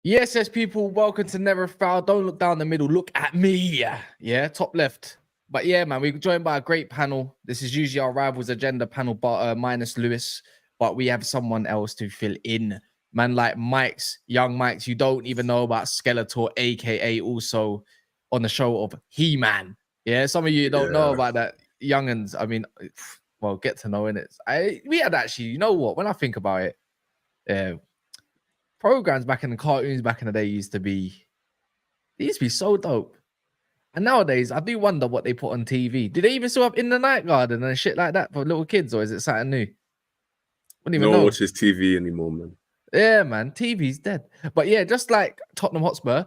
Yes, people, welcome to Never Foul. Don't look down the middle, look at me. Yeah, top left. But yeah, man, we're joined by a great panel. This is usually our Rivals Agenda panel, but minus Lewis. But we have someone else to fill in. Man like young Mike's, you don't even know about Skeletor, aka also on the show of He-Man. Yeah, some of you don't know about that. Youngins, I mean, well, get to know it. We had actually, you know what, when I think about it, programs back in the cartoons back in the day used to be so dope. And nowadays, I do wonder what they put on TV. Do they even still have In the Night Garden and shit like that for little kids, or is it something new? No one watches TV anymore, man. Yeah, man, TV's dead. But yeah, just like Tottenham Hotspur.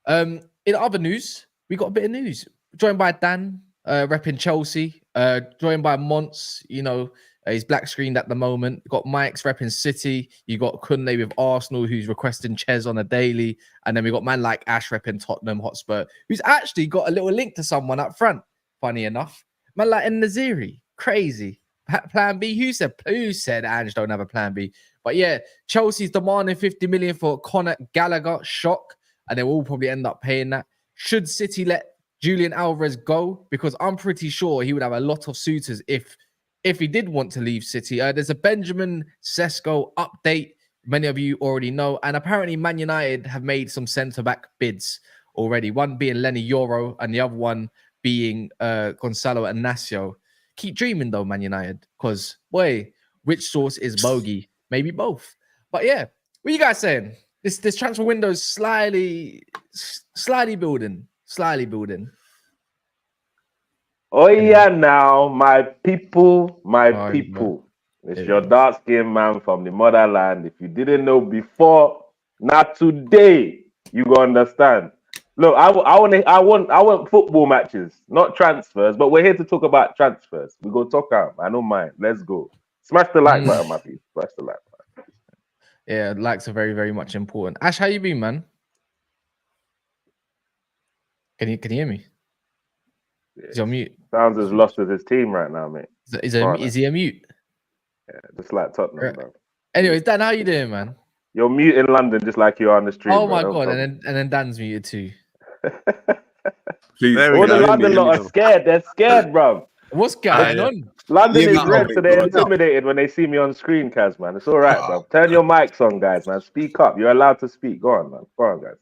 In other news, we got a bit of news. Joined by Dan, repping Chelsea. Joined by Monts, you know, he's black screened at the moment. Got Mike's repping City. You got Kunle with Arsenal, who's requesting Ches on a daily. And then we got man like Ash repping Tottenham Hotspur, who's actually got a little link to someone up front. Funny enough. Man like Naziri. Crazy. Plan B. Who said Ange don't have a plan B? But yeah, Chelsea's demanding 50 million for Conor Gallagher. Shock. And they will probably end up paying that. Should City let Julian Alvarez go? Because I'm pretty sure he would have a lot of suitors if he did want to leave City. There's a Benjamin Sesko update. Many of you already know. And apparently Man United have made some centre-back bids already. One being Leny Yoro and the other one being Gonzalo Inacio. Keep dreaming though, Man United. Because, boy, which source is bogey? Maybe both. But yeah, what are you guys saying? This transfer window is slyly building. Slyly building. Oh yeah, now my people. It's your dark-skinned man from the motherland. If you didn't know before, not today, you gonna understand. Look, I want football matches, not transfers. But we're here to talk about transfers. We go talk out. I don't mind. Let's go. Smash the like button, my people. Smash the like button. Yeah, likes are very, very much important. Ash, how you been, man? Can you hear me? Is he on mute? Sounds as lost with his team right now, mate. Is he a mute? Yeah, just like Tottenham, bro. Anyways, Dan, how you doing, man? You're mute in London, just like you are on the street. Oh my god, and then Dan's muted too. Please, all the London lot are scared. They're scared, bro. What's going on? London is red, so they're intimidated when they see me on screen, Kaz, man. It's all right, bro. Turn your mics on, guys, man. Speak up. You're allowed to speak. Go on, man. Go on, guys.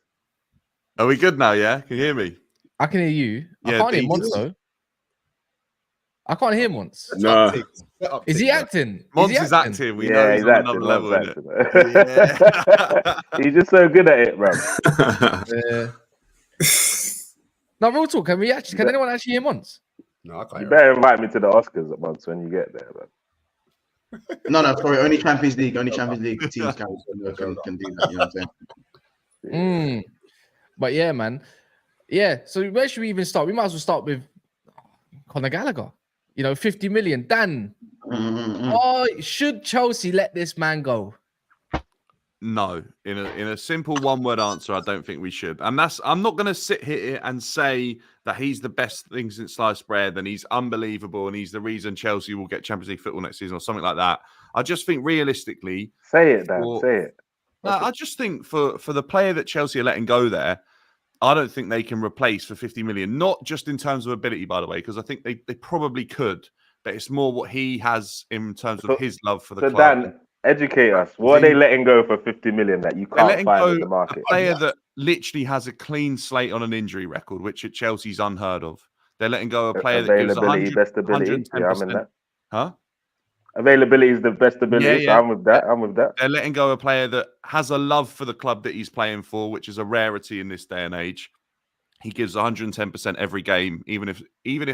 Are we good now, yeah? Can you hear me? I can hear you. Yeah, I can't hear Monts, though. I can't hear Monts. No. Is he acting? Monts is acting. We know he's on another level, He's just so good at it, bro. No, real talk. Can anyone actually hear Monts? No, I can't. You better invite me to the Oscars at once when you get there, man. No, sorry. Only Champions League teams can do that. You know what I'm saying? But yeah, man. Yeah. So where should we even start? We might as well start with Conor Gallagher. 50 million. Dan. Oh, should Chelsea let this man go? No. In a simple one-word answer, I don't think we should. And I'm not going to sit here and say that he's the best thing since sliced bread and he's unbelievable and he's the reason Chelsea will get Champions League football next season or something like that. I just think realistically... Say it, Dan. Say it. No, I just think for the player that Chelsea are letting go there, I don't think they can replace for 50 million. Not just in terms of ability, by the way, because I think they probably could. But it's more what he has in terms of his love for the club. Dan, educate us. What are they letting go for 50 million that you can't find in the market? A player that literally has a clean slate on an injury record, which at Chelsea's unheard of. They're letting go a player that gives 100, best ability. Yeah, I'm in that. Huh? Availability is the best ability. Yeah. So I'm with that. They're letting go a player that has a love for the club that he's playing for, which is a rarity in this day and age. He gives 110% every game, even if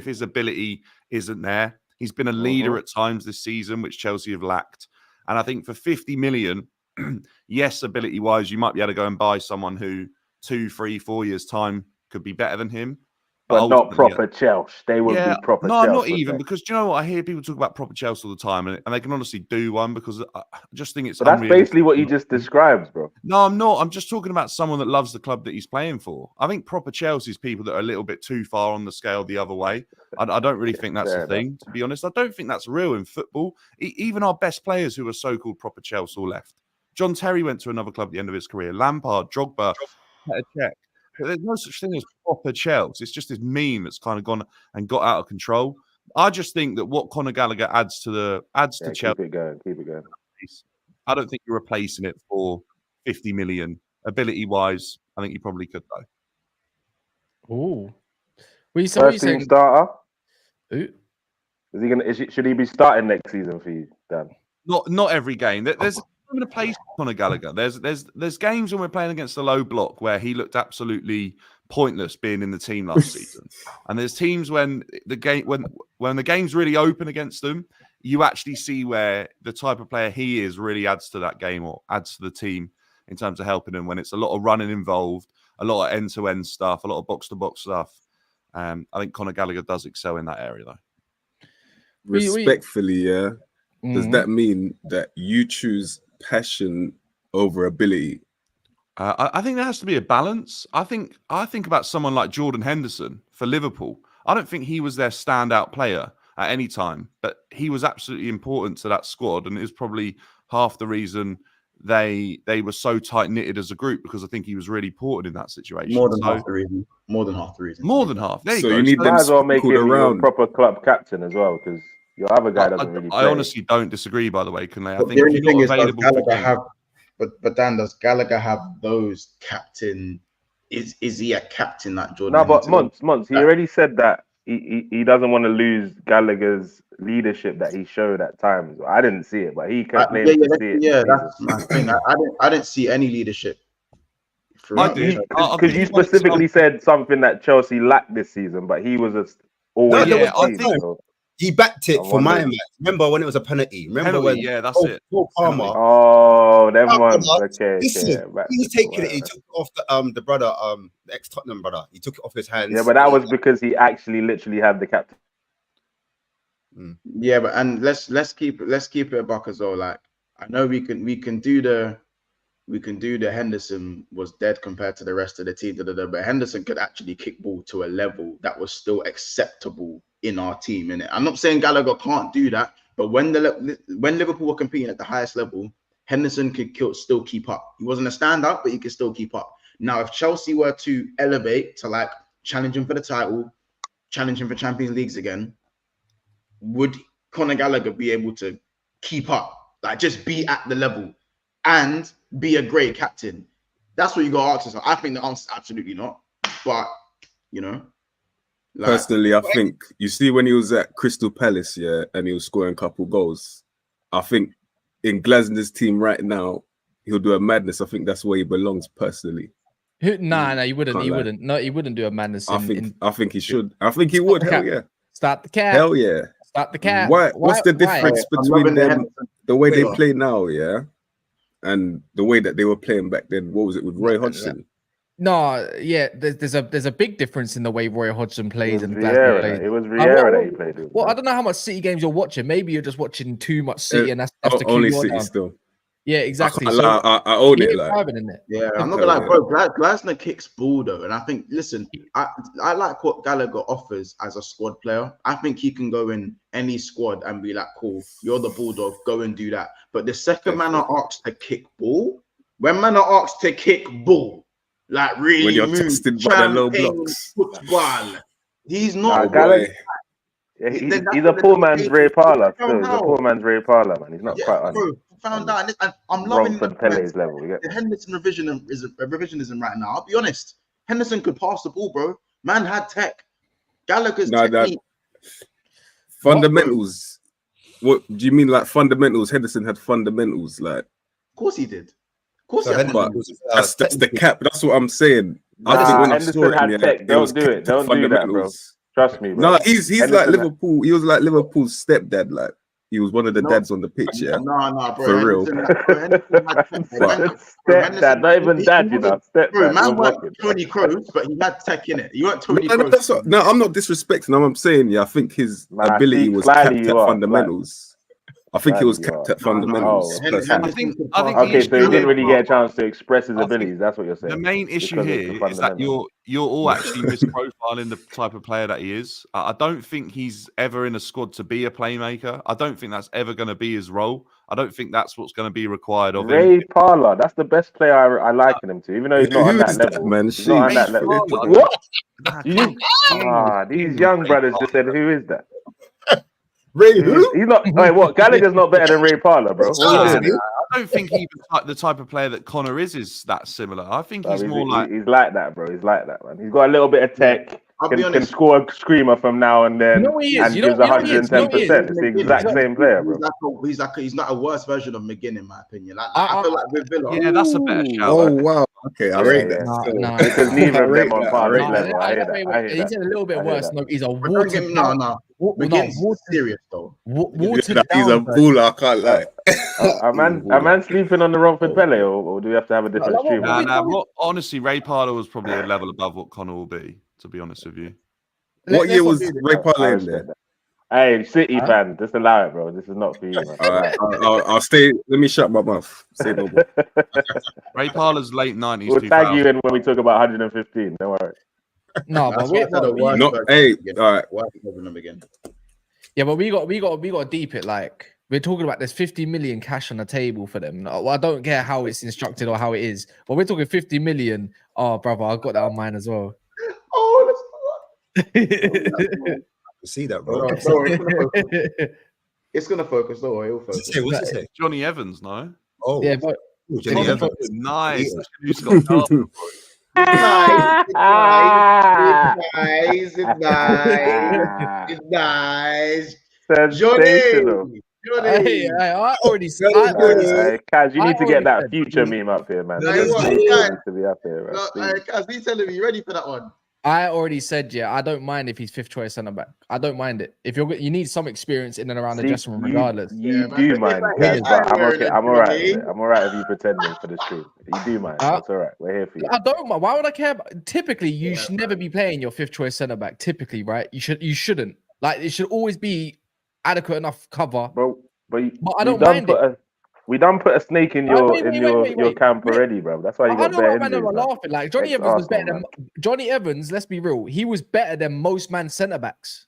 his ability isn't there. He's been a leader at times this season, which Chelsea have lacked. And I think for 50 million, yes, ability-wise, you might be able to go and buy someone who 2, 3, 4 years' time could be better than him. But not ultimately, proper Chelsea. They would be proper no, Chelsea. not even, because do you know what? I hear people talk about proper Chelsea all the time, and they can honestly do one, because I just think it's But that's unrealistic. basically what he just describes, bro. No, I'm not. I'm just talking about someone that loves the club that he's playing for. I think proper Chelsea's people that are a little bit too far on the scale the other way. I don't really think that's Fair a thing, to be honest. I don't think that's real in football. Even our best players who are so-called proper Chelsea all left. John Terry went to another club at the end of his career. Lampard, Drogba, Petr Cech. But there's no such thing as proper Chelsea. It's just this meme that's kind of gone and got out of control. I just think that what Conor Gallagher adds to Chelsea. Keep it going. I don't think you're replacing it for 50 million. Ability-wise, I think you probably could, though. Oh, First team starter. Ooh. Is he gonna? Should he be starting next season for you, Dan? Not every game. There's a place for Conor Gallagher. There's games when we're playing against a low block where he looked absolutely pointless being in the team last season. And there's teams when the game's really open against them, you actually see where the type of player he is really adds to that game or adds to the team in terms of helping them when it's a lot of running involved, a lot of end-to-end stuff, a lot of box-to-box stuff. I think Conor Gallagher does excel in that area, though. Respectfully, yeah. Does that mean that you choose passion over ability? I think there has to be a balance. I think about someone like Jordan Henderson for Liverpool. I don't think he was their standout player at any time, but he was absolutely important to that squad, and is probably half the reason they were so tight knitted as a group, because I think he was really important in that situation. More than half the reason. More than half the reason. More than half. There you go. You need might as well make him your proper club captain as well, because your other guy doesn't really play. I honestly don't disagree, by the way, Kunle. I think the only thing is, but Dan, does Gallagher have those captain? Is he a captain like Jordan? No, but Monts, he already said that he doesn't want to lose Gallagher's leadership that he showed at times. I didn't see it, but he claimed to see it. Yeah, that's my thing. I didn't see any leadership. I did, because you specifically said something that Chelsea lacked this season, but he was always. He backed it for my match. Remember when it was a penalty? Remember when? Yeah, that's it. Palmer. Oh, them ones. Okay. Listen, he was taking it. He took it off the brother, the ex-Tottenham brother. He took it off his hands. Yeah, but that was because he actually literally had the captain. Yeah, but let's keep it a buck as well. Like, I know we can do the Henderson was dead compared to the rest of the team, but Henderson could actually kick ball to a level that was still acceptable in our team. Innit? I'm not saying Gallagher can't do that, but when Liverpool were competing at the highest level, Henderson could still keep up. He wasn't a standout, but he could still keep up. Now, if Chelsea were to elevate to like challenging for the title, challenging for Champions Leagues again, would Conor Gallagher be able to keep up, like just be at the level and be a great captain? That's what you got to ask yourself. I think the answer is absolutely not. But, you know. Like, personally, I think, you see when he was at Crystal Palace, yeah, and he was scoring a couple goals, I think in Glasner's team right now, he'll do a madness. I think that's where he belongs personally. No, he wouldn't. He wouldn't. No, he wouldn't do a madness. I think he should. I think he would. Hell yeah. Start the cap. Hell yeah. Start the cap. What's the difference between them, the way they play now, yeah, and the way that they were playing back then? What was it with Roy Hodgson? No, yeah, there's a big difference in the way Roy Hodgson plays and Vieira plays. It was Vieira that he played with. Well, I don't know how much City games you're watching. Maybe you're just watching too much City, and that's the only City still. Yeah, exactly. I own it. Like, yeah, I'm not gonna lie, bro. Glasner kicks ball though, and I think, listen, I like what Gallagher offers as a squad player. I think he can go in any squad and be like, cool, you're the bulldog, go and do that. But the second man are asked to kick ball, when man are asked to kick ball, like really when you're tested by the low blocks, football, he's not. He's a poor man's Ray Parlour. He's a poor man's Ray Parlour, man. He's not quite on. Bro, found out, and I'm loving Pele's level. The Henderson revisionism right now. I'll be honest. Henderson could pass the ball, bro. Man had tech. Gallagher's technique. Fundamentals. What do you mean, like fundamentals? Henderson had fundamentals, like. Of course he did. Of course he had. That's the cap. That's what I'm saying. I think when Henderson had tech. Don't do it. Don't do that, bro. Trust me, bro. No, he's like Liverpool. He was like Liverpool's stepdad, like. he was one of the dads on the pitch. Yeah, No, bro. For real. Stepdad, not even dad, you know. Stepdad. Bro, man weren't Tony Kroos, but he had tech in it. You weren't Tony No, Kroos. no, I'm not disrespecting. I'm saying, yeah, I think his ability was capped at fundamentals. I think he was capped at fundamentals. I think okay, so he didn't really get a chance to express his abilities. That's what you're saying. The main issue here is that you're all actually misprofiling the type of player that he is. I don't think he's ever in a squad to be a playmaker. I don't think that's ever going to be his role. I don't think that's what's going to be required of him. Ray Parlour, that's the best player I liken him to, even though he's not on that level. Man, he's not on that level. What? These young brothers just said, who is that? Ray who? He's not. Wait, what? Gallagher's not better than Ray Parlour, bro. I don't think even the type of player that Conor is that similar. I think he's more like he's like that, bro. He's like that, man. He's got a little bit of tech. Can score a screamer from now and then, and gives 110%. It's the exact same player, bro. He's not a worse version of McGinn, in my opinion. I feel like with Villa. Yeah, that's a better shout. Oh wow. Okay, I rate that. No, because neither of them on par level. I hear that. He's a little bit worse. No, he's a no. McGinn's serious though. He's a baller. I can't lie. A man sleeping on the Romford Pele, or do we have to have a different stream? Honestly, Ray Parlour was probably a level above what Conor will be. To be honest with you, what year was Ray Parlour in there? Hey, City fan, just allow it, bro. This is not for you, man. All right, I'll stay. Let me shut my mouth. Say no more. Ray Parlour's late 90s. We'll tag you in when we talk about 115. Don't worry. No, but hey, all right. Yeah, but we got to deep it. Like we're talking about, there's 50 million cash on the table for them. I don't care how it's instructed or how it is, but we're talking 50 million. Oh, brother, I've got that on mine as well. See that, bro. It's gonna focus. Don't worry, it'll focus. What's he say? Johnny Evans, no? Oh, yeah, but Johnny Evans. Nice. It's nice. Johnny. Hey, I already said. Kaz, you need to get that future meme up here, man. No, to be up here, Kaz, be telling me, you ready for that one? I already said, yeah, I don't mind if he's fifth choice centre back. I don't mind it. If you need some experience in and around the dressing room, regardless. You do mind, Kaz, but I'm okay. I'm alright. I'm alright if you pretending for the stream. You do mind. That's alright. We're here for you. I don't mind. Why would I care? Typically, you should never be playing your fifth choice centre back. Typically, right? You shouldn't. Like, it should always be adequate enough cover. But I don't mind it. We done put a snake in your camp already, bro. That's why you got better injuries. I laughing. Like Johnny Evans was better than Johnny Evans. Let's be real. He was better than most man centre backs.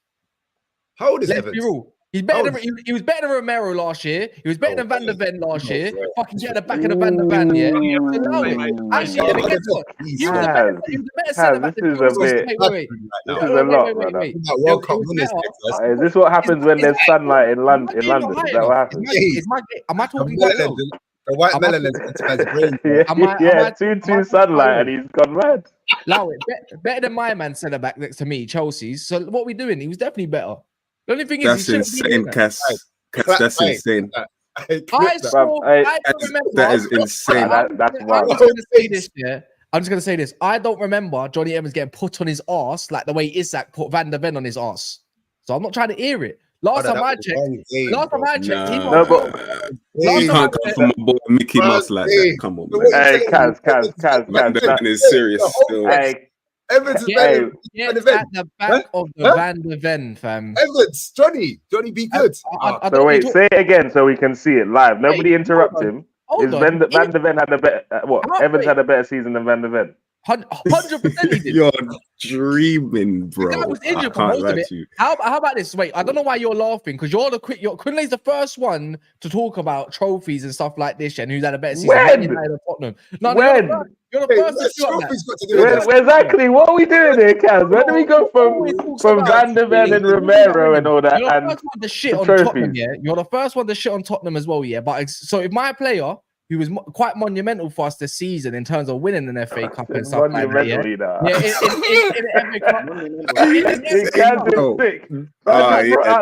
How old is Let's Evans? be real. He's better than he was better than Romero last year. He was better than Van der Ven last year. Fucking get the back of the Van der Ven, yeah. Actually, guess what? He was the better centre back. This is a bit. This is a lot, brother. Is this what happens when there's sunlight in London? Is that what happens? Am I talking about the white melanin? Yeah, too sunlight, and he's gone mad. Allow it. Better than my man centre back next to me, Chelsea's. So what are we doing? He was definitely better. The only thing is, that's insane, Cass. That's insane. That is insane. That's wild. I'm just gonna say this, yeah. I'm just gonna say this. I don't remember Johnny Evans getting put on his arse like the way Isak put Van der Ven on his arse. So I'm not trying to hear it. Last time I checked, he can't come from a boy Mickey Mouse like that. Come on, man. Hey, Kaz. Van der Ven is serious still. Evans is better at the back of the Van der Ven, fam. Evans, Johnny, be good. So wait, say it again so we can see it live. Nobody interrupt him. Van der Ven had a better Evans had a better season than Van der Ven. 100% he did. You're dreaming, bro. The guy was injured for most of it. How about this? Wait, I don't know why you're laughing, because Quinlay's the first one to talk about trophies and stuff like this, and who's had a better season. When? You're the first to show that. Exactly. What are we doing here, Kaz? Where do we go from Van der Ven and Romero and all that? You're the first one to shit on Tottenham, yeah. You're the first one to shit on Tottenham as well, yeah. But so if my player, who was quite monumental for us this season in terms of winning an FA Cup and stuff like that. Yeah, in the FA Cup.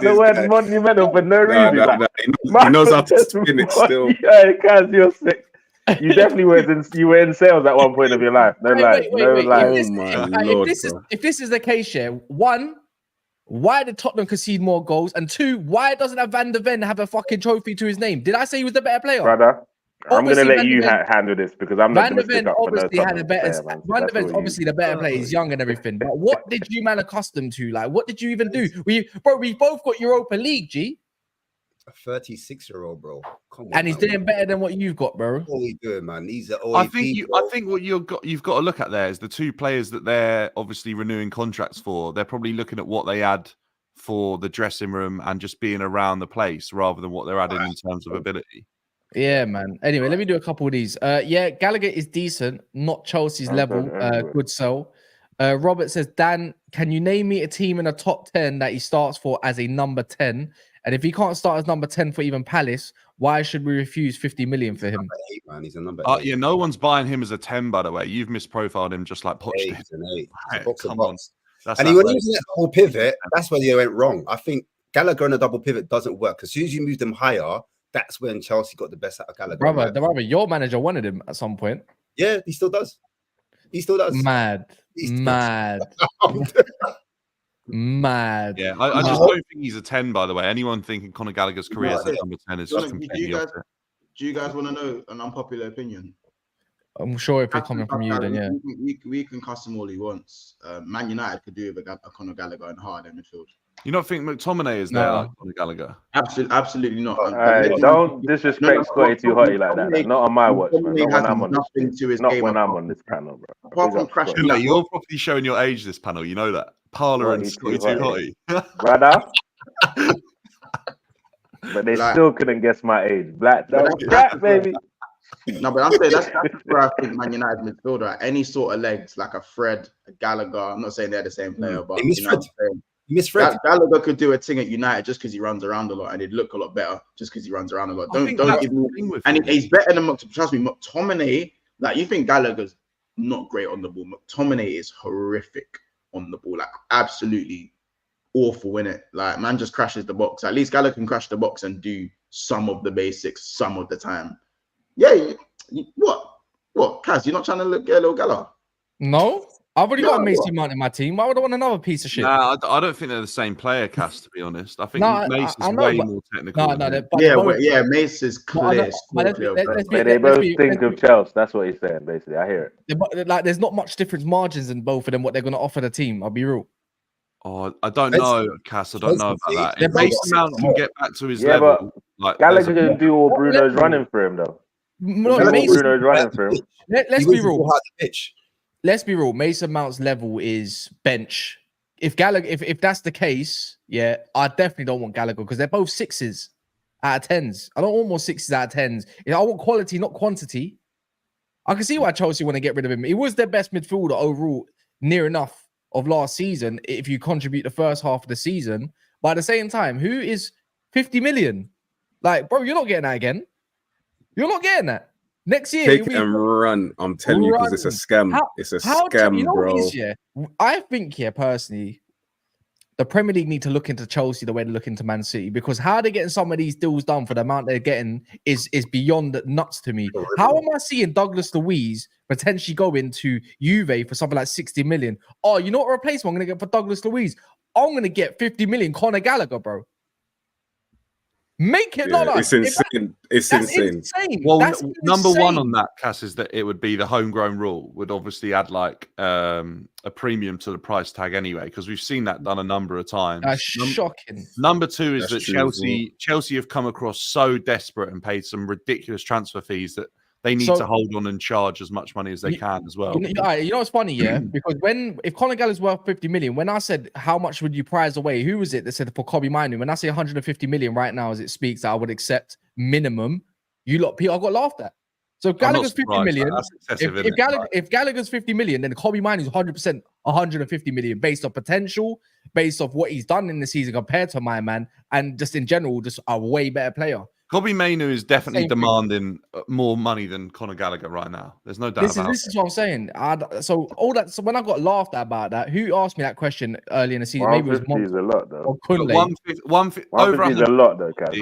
The word monumental for no reason. He knows how to spin it still. Yeah, Kaz, you're sick. You definitely were in sales at one point of your life. No lie. If this is the case, yeah, Why did Tottenham concede more goals? And 2, why doesn't Van der Ven have a fucking trophy to his name? Did I say he was the better player? Brother, I'm going to Obviously, let Van der you Ven- handle this because I'm not Van going der to stick Ven up for no obviously had a Tottenham better. player, man. So Van der that's Ven's all you- obviously the better player. He's young and everything. But what did you man accustomed to? Like, what did you even do? We both got Europa League, G, A 36-year-old, bro. Come on, and he's man. doing better than what you've got, bro. What are we doing, man? These are I OAP, think bro. I think what you've got to look at there is the 2 players that they're obviously renewing contracts for. They're probably looking at what they had for the dressing room and just being around the place rather than what they're adding in terms of ability. Yeah, man. Anyway, let me do a couple of these. Yeah, Gallagher is decent, not Chelsea's level. Good sell. Robert says, Dan, can you name me a team in a top 10 that he starts for as a number 10? And if he can't start as number 10 for even Palace, why should we refuse 50 million for him? Number 8, man. He's a number 8. Yeah, no one's buying him as a 10, by the way. You've misprofiled him just like Poch did. He's an 8. Right, Box come of on. box. That's And when he was in that double pivot, that's where they went wrong. I think Gallagher on a double pivot doesn't work. As soon as you move them higher, that's when Chelsea got the best out of Gallagher. Brother, your manager wanted him at some point. Yeah, he still does. He still does. Mad. Mad. Yeah, I just don't think he's a 10, by the way. Anyone thinking Conor Gallagher's career as a number 10 is just completely opposite. Do you guys want to know an unpopular opinion? I'm sure if it's coming from you, then yeah. We can cuss him all he wants. Man United could do with a Conor Gallagher and hard in midfield. You don't think McTominay is there like Conor Gallagher? Absolutely not. Don't disrespect Scotty too hotty like that. Not on my watch, man. Not when I'm on this. Not when I'm on this panel, bro. Apart from crashing, you're probably showing your age this panel. You know that. Parler and Scotty too hotty, brother. But they still couldn't guess my age. Black, baby. No, but I'm saying that's where I think Man United midfielder, any sort of legs, like a Fred, a Gallagher. I'm not saying they're the same player, but Gallagher could do a thing at United just because he runs around a lot, and he'd look a lot better just because he runs around a lot. Don't give me. And he's better than trust me, McTominay. Like, you think Gallagher's not great on the ball? McTominay is horrific on the ball, like absolutely awful in it. Like, man just crashes the box. At least Gallagher can crash the box and do some of the basics some of the time. Yeah, what, Kaz? You're not trying to get a little Gallagher? No, I've already got a Mason Mount in my team. Why would I want another piece of shit? Nah, I don't think they're the same player, Cass, to be honest. I think Mace is way more technical. Mace is clear. They both think of Chelsea. That's what he's saying, basically. I hear it. Like, there's not much difference margins in both of them, what they're going to offer the team. I'll be real. Oh, I don't know, Cass. I don't know about that. If Mason Mount can get back to his level, like Gallagher can do all Bruno's running for him, though. Bruno's running for him. Let's be real. Let's be real. Mason Mount's level is bench. If Gallagher, if that's the case, yeah, I definitely don't want Gallagher because they're both 6s out of 10s. I don't want more 6s out of 10s. I want quality, not quantity. I can see why Chelsea want to get rid of him. He was their best midfielder overall, near enough of last season. If you contribute the first half of the season, but at the same time, who is 50 million? Like, bro, you're not getting that again. You're not getting that. Next year, take it and run. I'm telling you, because it's a scam. It's a scam, you know bro. What it is, yeah? I think, personally, the Premier League need to look into Chelsea the way they look into Man City, because how they're getting some of these deals done for the amount they're getting is beyond nuts to me. How am I seeing Douglas Luiz potentially go into Juve for something like 60 million? Oh, you know what replacement I'm going to get for Douglas Luiz? I'm going to get 50 million Conor Gallagher, bro. Make it not like it's insane. It's insane. Well, number one on that, Cass, is that it would be the homegrown rule would obviously add like a premium to the price tag anyway, because we've seen that done a number of times. That's shocking. Number two is that Chelsea have come across so desperate and paid some ridiculous transfer fees that they need to hold on and charge as much money as they can as well. You know what's funny, yeah? Because if Conor Gallagher's worth 50 million, when I said how much would you prize away, who was it that said for Kobe Minu? When I say 150 million right now as it speaks, that I would accept minimum. You lot, Peter, I got laughed at. So if Gallagher's 50 million, if Gallagher's 50 million, then Kobe Minu is 100% 150 million based on potential, based off what he's done in the season compared to my man, and just in general, just a way better player. Kobe Manu is definitely demanding more money than Conor Gallagher right now. There's no doubt about it. This is what I'm saying. So when I got laughed at about that, who asked me that question early in the season? Maybe it was Monty. A lot though. 150 over is a lot though, Kat.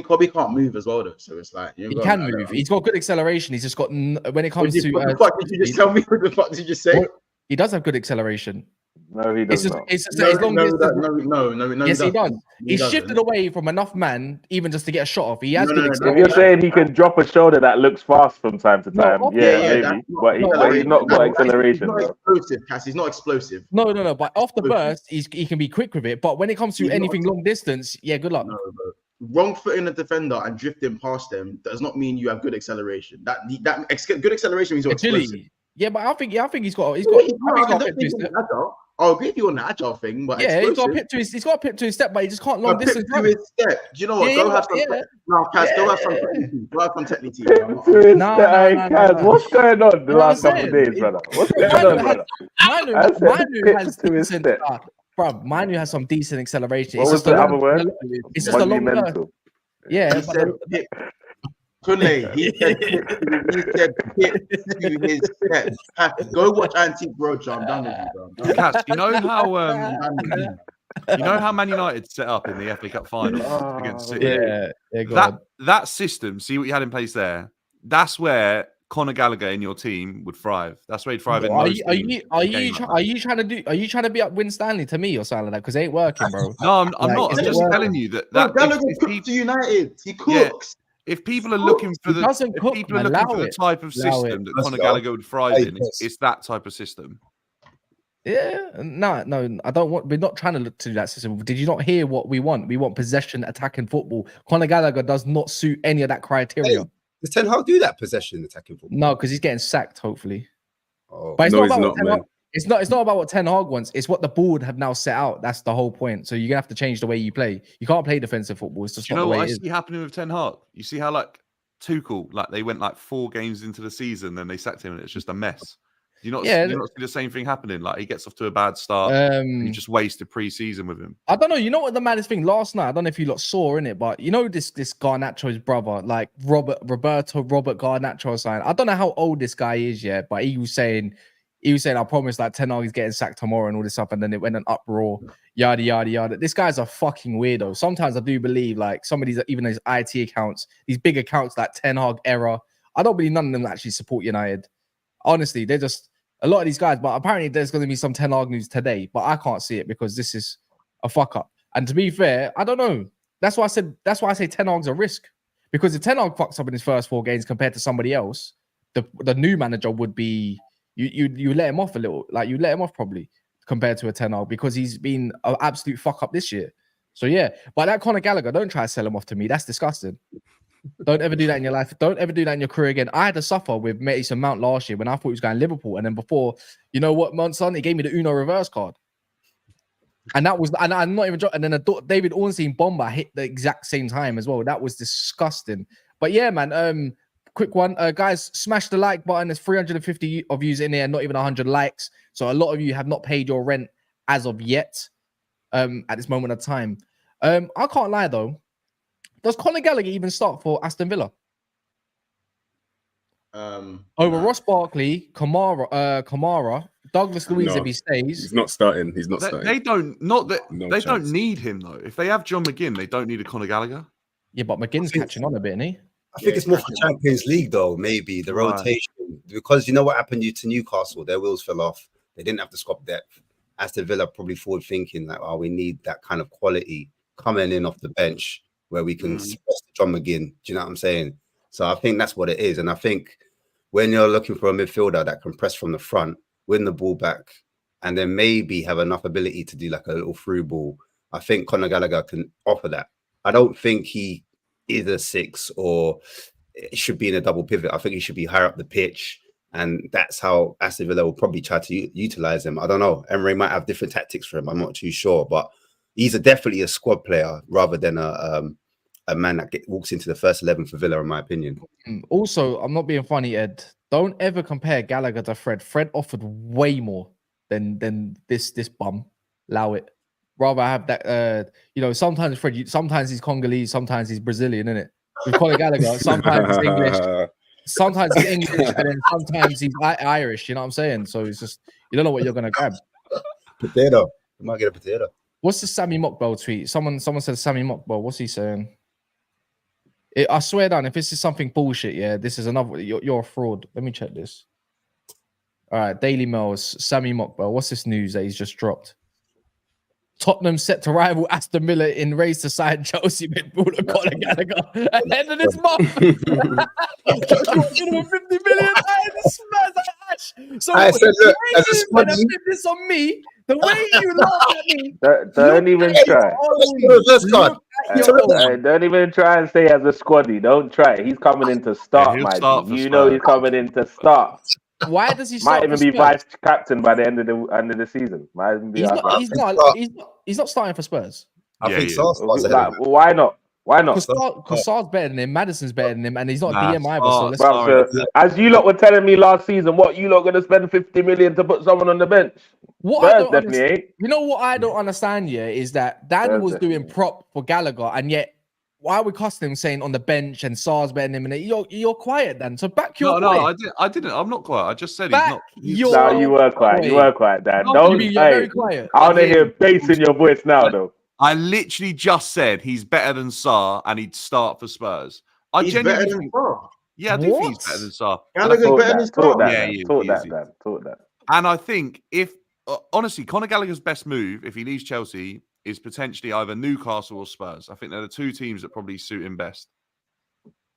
Kobe can't move as well though, so it's like he can move. He's got good acceleration. He's just got when it comes to. What the fuck did you just tell me? What the fuck did you say? He does have good acceleration. No, he does not. It's just as long as no, yes, he does. doesn't. He's doesn't. shifted away from enough man, even just to get a shot off. He has good If acceleration. you're saying he can drop a shoulder that looks fast from time to time, maybe. But he's not got acceleration. He's not explosive, Cass. He's not explosive. No. But off the burst, he can be quick with it. But when it comes to anything long distance, yeah, good luck. No, bro. Wrong foot in a defender and drifting past them does not mean you have good acceleration. Good acceleration means you're explosive. Yeah, but I think he's got. I'll agree with you on the agile thing, but yeah, he's got a pip to his step, but he just can't long distance. To his step. Do you know what? Go have some. No, Cass, go have some. Go have some technique. No, Cass, what's going on the last couple of days, brother? What's going on, brother? Manu has decent. Bro, Manu has some decent acceleration. What was the other word? It's just a long burst. Yeah, Kunle, he said hit to his step. Go watch Antique Roadshow. I'm done with you, bro. Cass, you know how Man United set up in the FA Cup final against City? Yeah, that system, see what you had in place there. That's where Conor Gallagher in your team would thrive. That's where he'd thrive. Are you trying to be up Win Stanley to me or something like that? Because it ain't working, bro. No, I'm not. I'm just telling you that Gallagher cooks to United. He cooks. If people are looking for the type of system that Conor Gallagher would thrive in, it's that type of system. Yeah, no, I don't want. We're not trying to look to that system. Did you not hear what we want? We want possession, attacking football. Conor Gallagher does not suit any of that criteria. Hey, does Ten Hag do that possession, attacking football? No, because he's getting sacked. Hopefully, but it's not about what Ten Hag wants. It's what the board have now set out. That's the whole point. So you're gonna have to change the way you play. You can't play defensive football. It's just not the way it is. You know what I see happening with Ten Hag? You see how Tuchel, they went 4 games into the season, then they sacked him, and it's just a mess. You not see the same thing happening. He gets off to a bad start. You just wasted pre-season with him. I don't know. You know what the maddest thing last night? I don't know if you lot saw in it, but you know this Garnacho's brother, Robert Garnacho or something. I don't know how old this guy is yet, but he was saying, I promise Ten Hag is getting sacked tomorrow and all this stuff, and then it went an uproar, yada yada yada. This guy's a fucking weirdo. Sometimes I do believe some of these, even those IT accounts, these big accounts like Ten Hag era. I don't believe none of them actually support United. Honestly, they're just a lot of these guys. But apparently, there's going to be some Ten Hag news today, but I can't see it because this is a fuck up. And to be fair, I don't know. That's why I say Ten Hag's a risk, because if Ten Hag fucks up in his first 4 games compared to somebody else, the new manager would be. You let him off a little, you let him off probably compared to a Ten Hag, because he's been an absolute fuck up this year. So yeah, but that Conor Gallagher, don't try to sell him off to me. That's disgusting. Don't ever do that in your life. Don't ever do that in your career again. I had to suffer with Mason Mount last year when I thought he was going Liverpool, and then before, you know what, Monson, he gave me the Uno reverse card, and that was, and I'm not even joking. And then a David Ornstein bomber hit the exact same time as well. That was disgusting. But yeah, man. Quick one, guys, smash the like button. There's 350 of you in there, not even 100 likes. So a lot of you have not paid your rent as of yet, at this moment of time. I can't lie though. Does Conor Gallagher even start for Aston Villa? Over Ross Barkley, Kamara, Douglas Luiz if he stays. He's not starting. They don't need him though. If they have John McGinn, they don't need a Conor Gallagher. Yeah, but McGinn's catching on a bit, isn't he? I think it's more for Champions League, though, maybe the rotation. Because you know what happened to Newcastle? Their wheels fell off. They didn't have the squad depth. Aston Villa probably forward thinking we need that kind of quality coming in off the bench where we can express John McGinn. Do you know what I'm saying? So I think that's what it is. And I think when you're looking for a midfielder that can press from the front, win the ball back, and then maybe have enough ability to do a little through ball, I think Conor Gallagher can offer that. I don't think he is a 6 or it should be in a double pivot. I think he should be higher up the pitch, and that's how Aston Villa will probably try to utilize him. I don't know. Emery might have different tactics for him. I'm not too sure, but he's definitely a squad player rather than a man that walks into the first 11 for Villa, in my opinion. Also, I'm not being funny, Ed. Don't ever compare Gallagher to Fred. Fred offered way more than this bum. Allow it. Rather have that, sometimes Fred, sometimes he's Congolese, sometimes he's Brazilian, isn't it? With Conor Gallagher, sometimes he's English, and then sometimes he's Irish, you know what I'm saying? So it's just, you don't know what you're going to grab. Potato. You might get a potato. What's the Sammy Mockbell tweet? Someone said Sammy Mockbell. What's he saying? I swear down, if this is something bullshit, yeah, this is another, you're a fraud. Let me check this. All right, Daily Mail's Sammy Mockbell. What's this news that he's just dropped? Tottenham set to rival Aston Villa in race to sign Chelsea midfielder Conor Gallagher ahead of this month. Chelsea want 50 million. So I said, look, the way as a you gonna squad, flip this on me, the way you laugh at me, Don't even try. Don't even try and say as a squaddy. Don't try. He's coming in to start, he'll my start G. for You know he's Spurs. coming in to start. Why does he Might start even for be Spurs? vice captain by the end of the season. Might even be He's not starting for Spurs. I think yeah. so. Like, why not? Why not? Because Sar's better than him, Madison's better than him, and he's not Nah, DM either. Sarr- So let's Bruv, so, as you lot were telling me last season, what you lot going to spend 50 million to put someone on the bench? what I Spurs don't definitely understand, ain't. you know what I don't understand here is that Dan Spurs was doing definitely. prop for Gallagher, and yet why are we costing him saying on the bench and Sar's better than him? And you're quiet, Dan. So back your No, boy. I didn't. I'm not quiet. I just said Back he's not. your No, you were quiet. boy. You were quiet, Dan. No, Don't. You mean you're Hey, very quiet. I want to hear Again, bass in your voice now, though. I literally just said he's better than Sarr and he'd start for Spurs. I He's better genuinely than think, Sarr. yeah, I do think he's What? better than Sarr. Gallagher's better than Talk that, Sarr. Yeah, Dan. he is, Talk he that, is. Dan. Talk that. And I think if honestly, Conor Gallagher's best move if he leaves Chelsea is potentially either Newcastle or Spurs. I think they're the two teams that probably suit him best.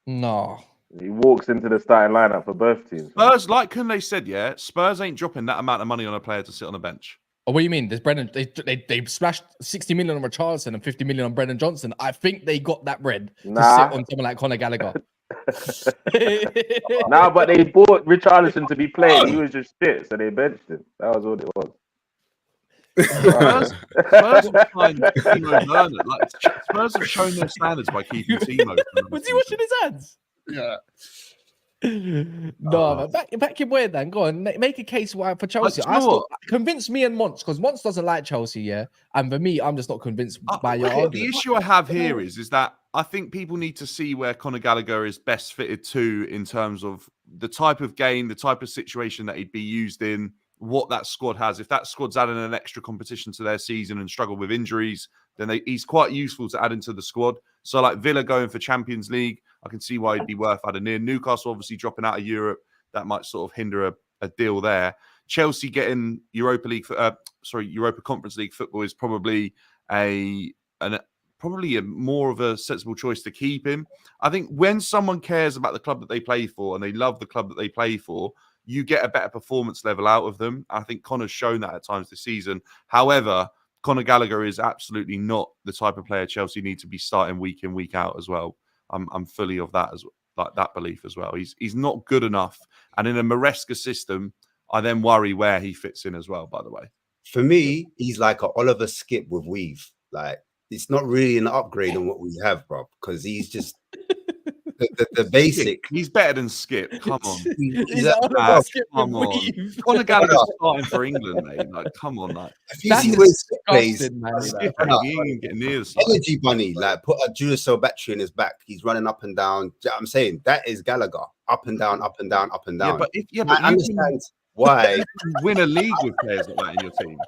No. He walks into the starting lineup for both teams. Spurs, like Kunle said, yeah, Spurs ain't dropping that amount of money on a player to sit on a bench. Oh, what do you mean? There's Brendan. They splashed 60 million on Richarlison and 50 million on Brendan Johnson. I think they got that bread to sit on someone like Conor Gallagher. Nah, but they bought Richarlison to be playing. He was just shit, so they benched him. That was what it was. Spurs have signed Timo Werner. Like, Spurs have shown their standards by keeping Timo. Was he washing his hands? Yeah. No, back your way, Dan. Go on, make a case for Chelsea. Convince me and Monts, because Monts doesn't like Chelsea, yeah. And for me, I'm just not convinced by your argument. The issue I have here is that I think people need to see where Conor Gallagher is best fitted to in terms of the type of game, the type of situation that he'd be used in, what that squad has. If that squad's adding an extra competition to their season and struggle with injuries, then he's quite useful to add into the squad. So like Villa going for Champions League, I can see why he'd be worth adding in. Newcastle obviously dropping out of Europe, that might sort of hinder a deal there. Chelsea getting Europa Conference League football is probably a more of a sensible choice to keep him. I think when someone cares about the club that they play for and they love the club that they play for, you get a better performance level out of them. I think Conor's shown that at times this season. However, Conor Gallagher is absolutely not the type of player Chelsea need to be starting week in, week out as well. I'm fully of that that belief as well. He's not good enough. And in a Maresca system, I then worry where he fits in as well, by the way. For me, he's like an Oliver Skip with weave. Like, it's not really an upgrade on what we have, bro, because he's just the basic. He's better than Skip. Come on. Come on. Conor Gallagher's starting for England, mate. Like, come on, like. That's disgusting, man. He ain't getting near the side. Energy bunny, like put a Duracell battery in his back. He's running up and down. You know what I'm saying that is Gallagher, up and down, up and down, up and down. But I understand why you can win a league with players like that in your team.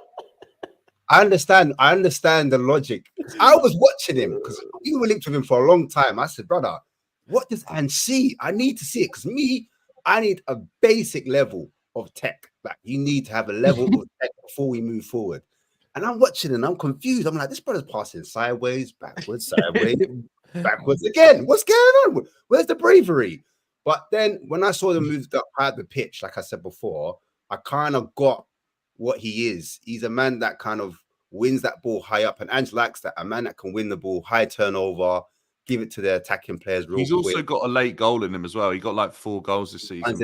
I understand the logic. I was watching him because you were linked with him for a long time. I said, brother, what does Ange see? I need to see it because I need a basic level of tech. Like, you need to have a level of tech before we move forward. And I'm watching and I'm confused. I'm like, this brother's passing sideways, backwards, backwards again. What's going on? Where's the bravery? But then when I saw them move out the pitch, like I said before, I kind of got what he is. He's a man that kind of wins that ball high up, and Ange likes that. A man that can win the ball, high turnover, give it to the attacking players real quick. He's also got a late goal in him as well. He got like 4 goals this season.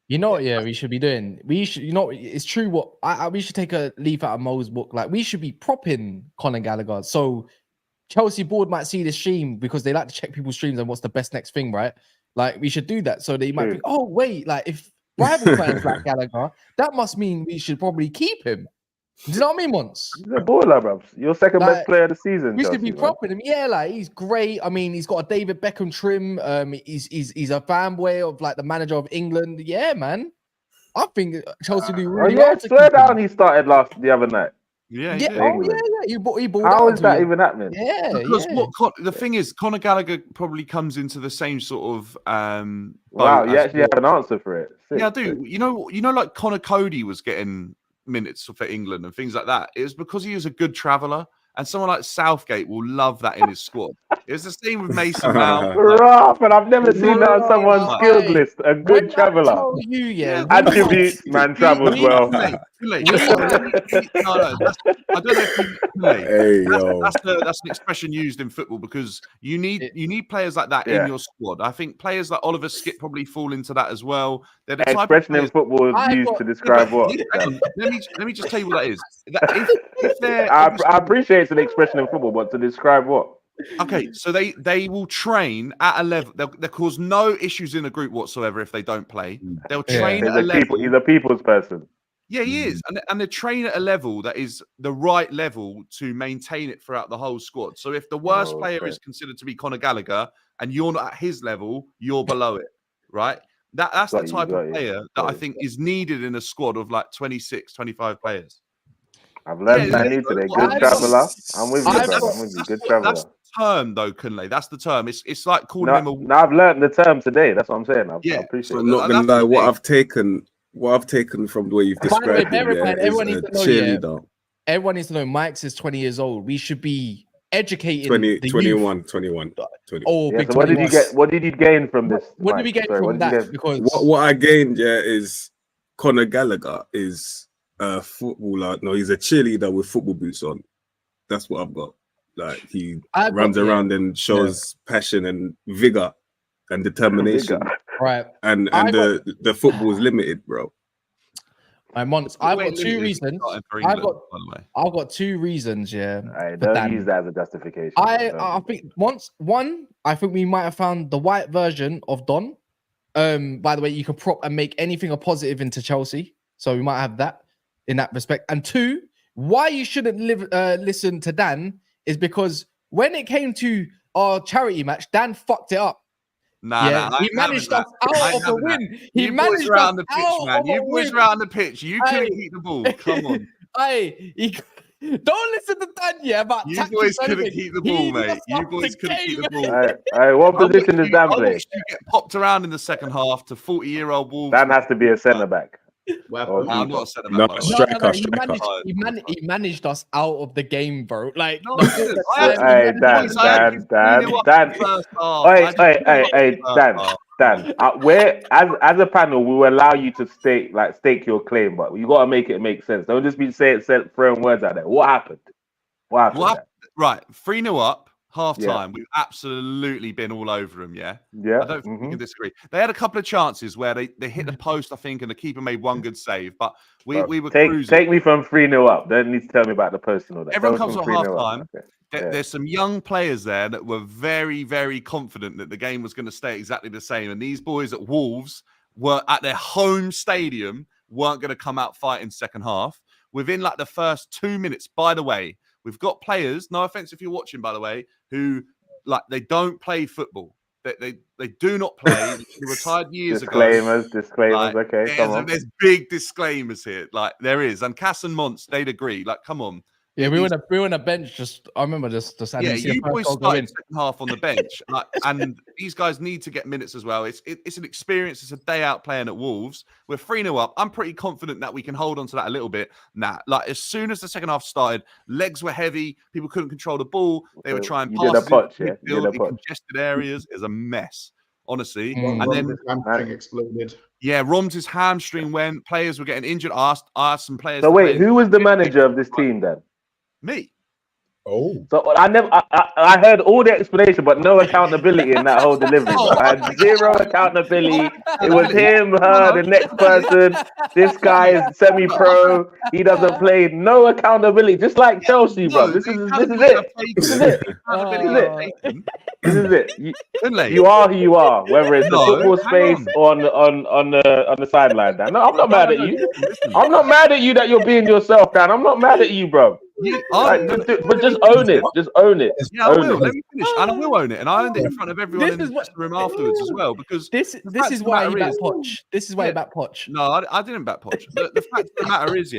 You know what? Yeah, we should be doing. We should. You know, it's true. What we should take a leaf out of Mo's book. Like, we should be propping Conor Gallagher. So Chelsea board might see the stream because they like to check people's streams and what's the best next thing, right? Like, we should do that. So they might be, oh wait, like if rival fans like Gallagher, that must mean we should probably keep him. Do you know what I mean, Once? He's a baller, bro. Your second best player of the season. We should be propping him. Yeah, like, he's great. I mean, he's got a David Beckham trim. He's a fanboy of like the manager of England. Yeah, man. I think Chelsea do really well. Swear down, he started the other night. Yeah, Yeah, did. He balled How out is to that him. even happening? Yeah, Because yeah. the thing is, Conor Gallagher probably comes into the same sort of Wow, boat you as actually have an answer for it. Yeah, I Sick, do. sick. You know, like Conor Cody was getting minutes for England and things like that. It was because he was a good traveller, and someone like Southgate will love that in his squad. It was the same with Mason Mount. Rough, and I've never seen that on someone's Bro, skills hey, list. A When good I traveller. tell you, Yeah, Attributes, man, travels well. I don't know if you Hey, yo. that's an expression used in football because you need players like that in Yeah. your squad. I think players like Oliver Skipp probably fall into that as well. They're the type of Expression in players. football I used got- to describe what? Hang on, let me just tell you what that is. If they're I obviously- appreciate it's an expression in football, but to describe what? okay, so they will train at a level. They'll cause no issues in a group whatsoever if they don't play. They'll train He's at a level. he's a people's person. Yeah, he is, and they train at a level that is the right level to maintain it throughout the whole squad. So if the worst player is considered to be Conor Gallagher and you're not at his level, you're below it, right? That's the type of player that I think is needed in a squad of like 26, 25 players. I've learned that new today. Good traveller. I'm with you, I've brother. got- I'm with you. Good traveller. That's the term, though, Kunle. That's the term. It's like calling him a. No, I've learned the term today. That's what I'm saying. I Yeah. appreciate So it. I'm not gonna That's lie. the What thing. I've taken from the way you've By the way, described bear him, in mind, is everyone a needs to know, cheerleader. Everyone needs to know Mike's is 20 years old. We should be educating 20, the 21, youth. 20. Oh, Yeah, big so what did you 21s. get? What did you gain from this? What did we Mike? get Sorry, from what did you that? get? Because What I gained, is Conor Gallagher is a footballer. No, he's a cheerleader with football boots on. That's what I've got. Like he runs around and shows passion and vigor and determination. right, And the football is limited, bro. I've got two reasons. I've got two reasons. Yeah, Don't use that as a justification. I think I think we might have found the white version of Don. By the way, you can prop and make anything a positive into Chelsea, so we might have that in that respect. And two, why you shouldn't listen to Dan is because when it came to our charity match, Dan fucked it up. He managed us out of the win. He managed around the pitch, man. You boys around the pitch. You couldn't keep the ball. Come on. Don't listen to Dan, but you boys couldn't keep the ball, mate. You boys couldn't keep the What ball. position does Dan play? You get popped around in the second half to 40-year-old Wolves. Dan has to be a centre back. I'm not a centre back. No, striker. He managed us out of the game, bro. Like, Dan. Where as a panel, we will allow you to stake your claim, but you got to make it make sense. Don't just be throwing words out there. What happened? What happened? Right, 3-0 up. Half time, we've absolutely been all over them. Yeah. I don't think you can disagree. They had a couple of chances where they hit the post, I think, and the keeper made one good save. But we were cruising. Take me from 3-0 up. Don't need to tell me about the post and all that. Everyone comes at half time. Okay. There's some young players there that were very, very confident that the game was going to stay exactly the same. And these boys at Wolves were at their home stadium, weren't going to come out fighting second half. Within like the first 2 minutes, by the way, we've got players, no offense if you're watching, by the way, who they don't play football. They do not play. They retired years ago. Disclaimers. Like, okay, come on. There's big disclaimers here. Like there is, and Cass and Mons, they'd agree. Like, come on. Yeah, we were on a bench. I remember just you boys started second half on the bench, and these guys need to get minutes as well. It's an experience. It's a day out playing at Wolves. We're 3-0 up. I'm pretty confident that we can hold on to that a little bit. As soon as the second half started, legs were heavy. People couldn't control the ball. They were trying passes in congested areas. It was a mess, honestly. And then hamstring exploded. Yeah, Rom's hamstring went. Players were getting injured. Asked some players. So wait, who was the manager of this team then? Me. Oh, so I heard all the explanation, but no accountability in that whole delivery. I had zero accountability. It was him, her, the next person. This guy is semi-pro. He doesn't play. No accountability, just like Chelsea, bro. This is it. You are who you are, whether it's the football space or on the sideline. Dan, no, I'm not mad at you. I'm not mad at you that you're being yourself, Dan. I'm not mad at you, bro. But just own it. Just own it. Yeah, I Own will. it. Let me finish, and I will own it, and I owned it in front of everyone in the room afterwards as well. Because this is why you back Poch. This is why you back Poch. No, I didn't back Poch. The fact of the matter is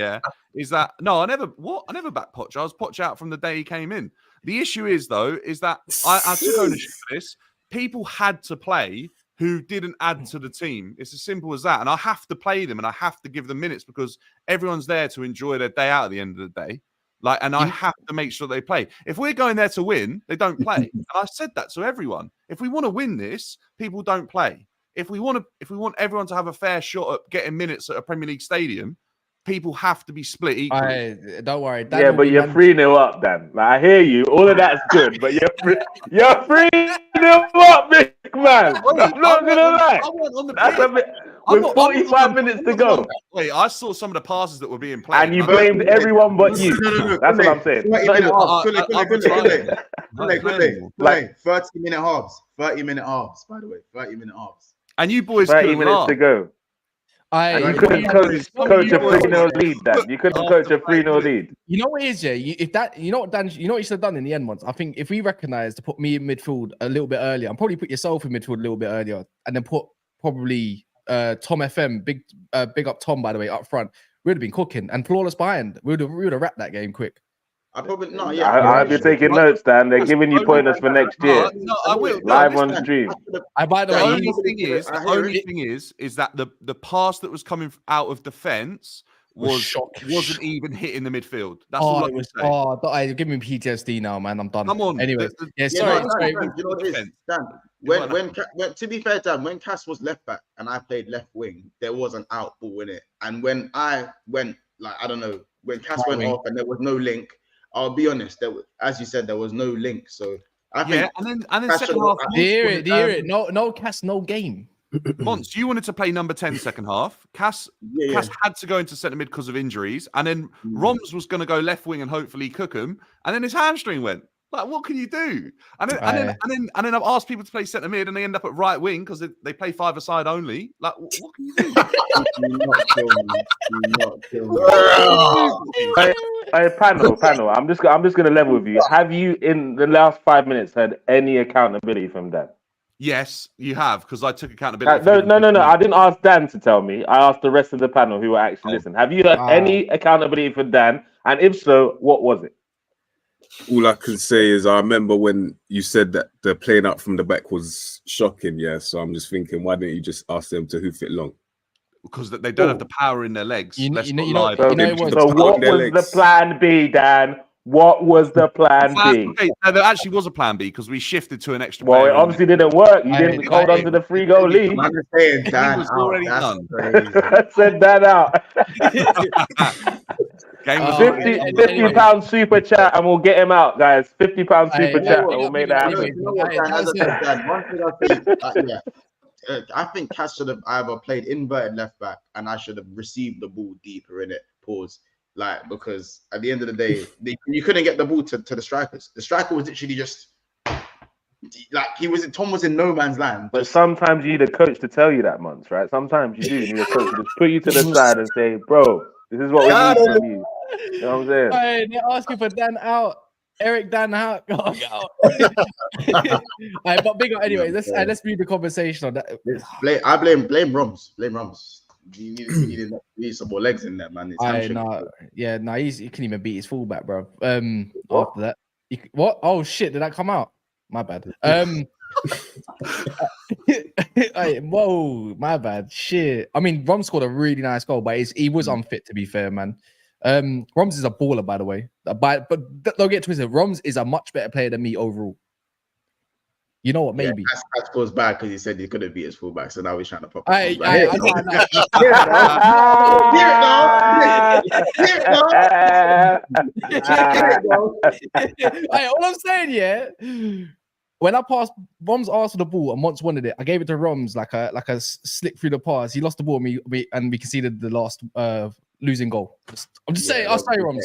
that I never backed Poch. I was Poch out from the day he came in. The issue is though, is that I took ownership of this. People had to play who didn't add to the team. It's as simple as that. And I have to play them and I have to give them minutes because everyone's there to enjoy their day out at the end of the day. And I have to make sure they play. If we're going there to win, they don't play. And I said that to everyone. If we want to win this, people don't play. If we want everyone to have a fair shot at getting minutes at a Premier League stadium, people have to be split equally. Don't worry. Yeah, but you're 3-0 up, Dan. I hear you. All of that's good, but you're 3-0 up, big man. I'm not gonna lie. That's a bit. With 45 minutes to go. Wait, I saw some of the passes that were being played. And you blamed everyone but you. That's what I'm saying. 30-minute halves. 30-minute halves, by the way. 30-minute halves. And you boys 30 minutes to go. You couldn't coach a 3-0 lead, Dan. You couldn't coach a 3-0 lead. You know what it is, yeah? You know what, Dan, you know what you should have done in the end once? I think if we recognize to put me in midfield a little bit earlier, and probably put yourself in midfield a little bit earlier, and then put probably Tom FM, big up Tom, by the way, up front, we'd have been cooking. And Flawless behind, we would have wrapped that game quick. I probably not. Yeah, I hope you're taking notes, Dan. They're giving you pointers for next year. No, I will. Live on stream. By the way, the only thing is that the pass that was coming out of defense wasn't even hitting the midfield. That's all I was saying. Give me PTSD now, man. I'm done. Come on. Anyway, sorry. You know what it is, Dan? When to be fair, Dan, when Cass was left back and I played left wing, there was an out ball in it. And when I went, when Cass went off and there was no link, I'll be honest, as you said, there was no link. So I think and then second half. Hear it. No Cass, no game. Mons, you wanted to play number 10 second half. Cass had to go into centre mid because of injuries, and then Roms was going to go left wing and hopefully cook him, and then his hamstring went. What can you do? And then I've asked people to play centre mid, and they end up at right wing because they play 5-a-side only. What can you do? Panel. I'm just going to level with you. Have you in the last 5 minutes had any accountability from Dan? Yes, you have, because I took accountability. No. I didn't ask Dan to tell me. I asked the rest of the panel who were actually listening. Have you had any accountability for Dan? And if so, what was it? All I can say is I remember when you said that the playing up from the back was shocking. Yeah, so I'm just thinking, why didn't you just ask them to hoof it long? Because they don't have the power in their legs. So what was the plan B, Dan? What was the plan B? Okay, there actually was a plan B because we shifted to an extra. Well, it obviously didn't work. You didn't hold on to the 3-goal lead. I'm just saying, Dan, he was already done. I said that out. Game was £50 super chat and we'll get him out, guys. £50 super chat and we'll make that happen. I think Cass should have either played inverted left back and I should have received the ball deeper in it. Pause. Because at the end of the day, you couldn't get the ball to the strikers. The striker was literally just Tom was in no man's land. But sometimes you need a coach to tell you that, Mons, right? Sometimes you do need a coach to just put you to the side and say, bro, this is what we need from you. You know what I'm saying? Hey, they're asking for Dan out. Eric Dan out. Go out. But big up anyway. Let's move the conversation on that. I blame Roms. Blame Roms. You need some more legs in there, man. He couldn't even beat his fullback, bro. After that, what? Oh shit! Did that come out? My bad. Whoa, my bad. Shit. I mean, Rom scored a really nice goal, but he was unfit, to be fair, man. Roms is a baller, by the way. But don't get twisted. Roms is a much better player than me overall. You know what? Maybe Cass goes back because he said he couldn't beat his fullback, so now he's trying to pop. I all I'm saying, yeah. When I passed, Roms asked for the ball and Mons wanted it. I gave it to Roms like a slip through the pass. He lost the ball and we conceded the last losing goal. I'm just saying. Sorry, Rom.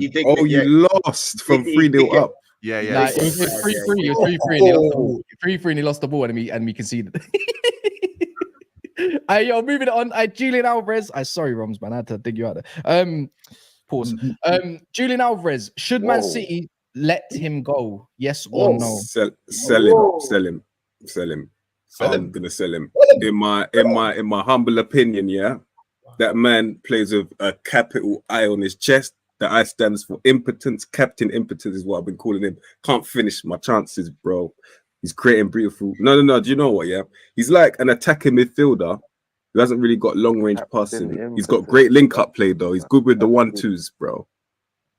You lost from 3-0 up. Yeah. It was 3-3. It was 3-3 and he lost the ball and we conceded. Moving on. Julian Alvarez. Sorry, Roms, man. I had to dig you out there. Pause. Julian Alvarez, should Man City let him go? Yes or no? Sell him. I'm gonna sell him. In my humble opinion, yeah. That man plays with a capital I on his chest. The I stands for impotence. Captain Impotence is what I've been calling him. Can't finish my chances, bro. He's creating beautiful. No. Do you know what? Yeah, he's like an attacking midfielder who hasn't really got long range passing. He's got great link up play though. He's good with the 1-2s, bro.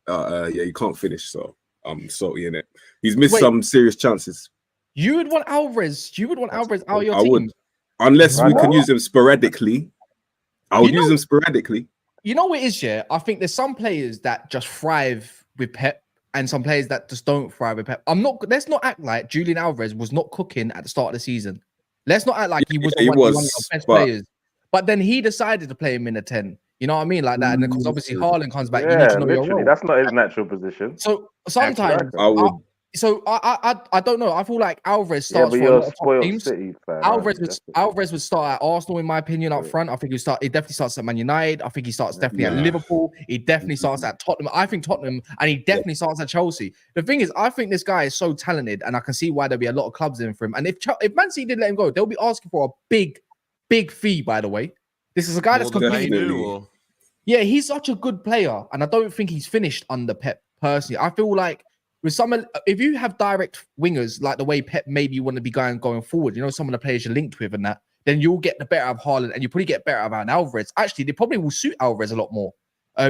Yeah, he can't finish, so I'm salty in it. He's missed some serious chances. You would want Alvarez. You would want Alvarez out of your I team. would, unless we can use him sporadically. I would use him sporadically. You know what it is, yeah? I think there's some players that just thrive with Pep and some players that just don't thrive with Pep. Let's not act like Julian Alvarez was not cooking at the start of the season. Let's not act like he was one of the best players. But then he decided to play him in a 10. You know what I mean? Like that. And because obviously Haaland comes back, you need to know your role. That's not his natural position. So sometimes I would. I don't know. I feel like Alvarez starts for a lot of top teams. Alvarez would start at Arsenal, in my opinion, up front. I think he definitely starts at Man United. I think he starts definitely at Liverpool. He definitely starts at Tottenham. I think Tottenham, and he definitely starts at Chelsea. The thing is, I think this guy is so talented, and I can see why there'll be a lot of clubs in for him. And if Man City did let him go, they'll be asking for a big fee. By the way, this is a guy that's completely. Yeah, he's such a good player, and I don't think he's finished under Pep personally. I feel like with if you have direct wingers like the way Pep maybe want to be going forward, you know, some of the players you're linked with and that, then you'll get the better of Haaland, and you probably get better of Alvarez. Actually, they probably will suit Alvarez a lot more,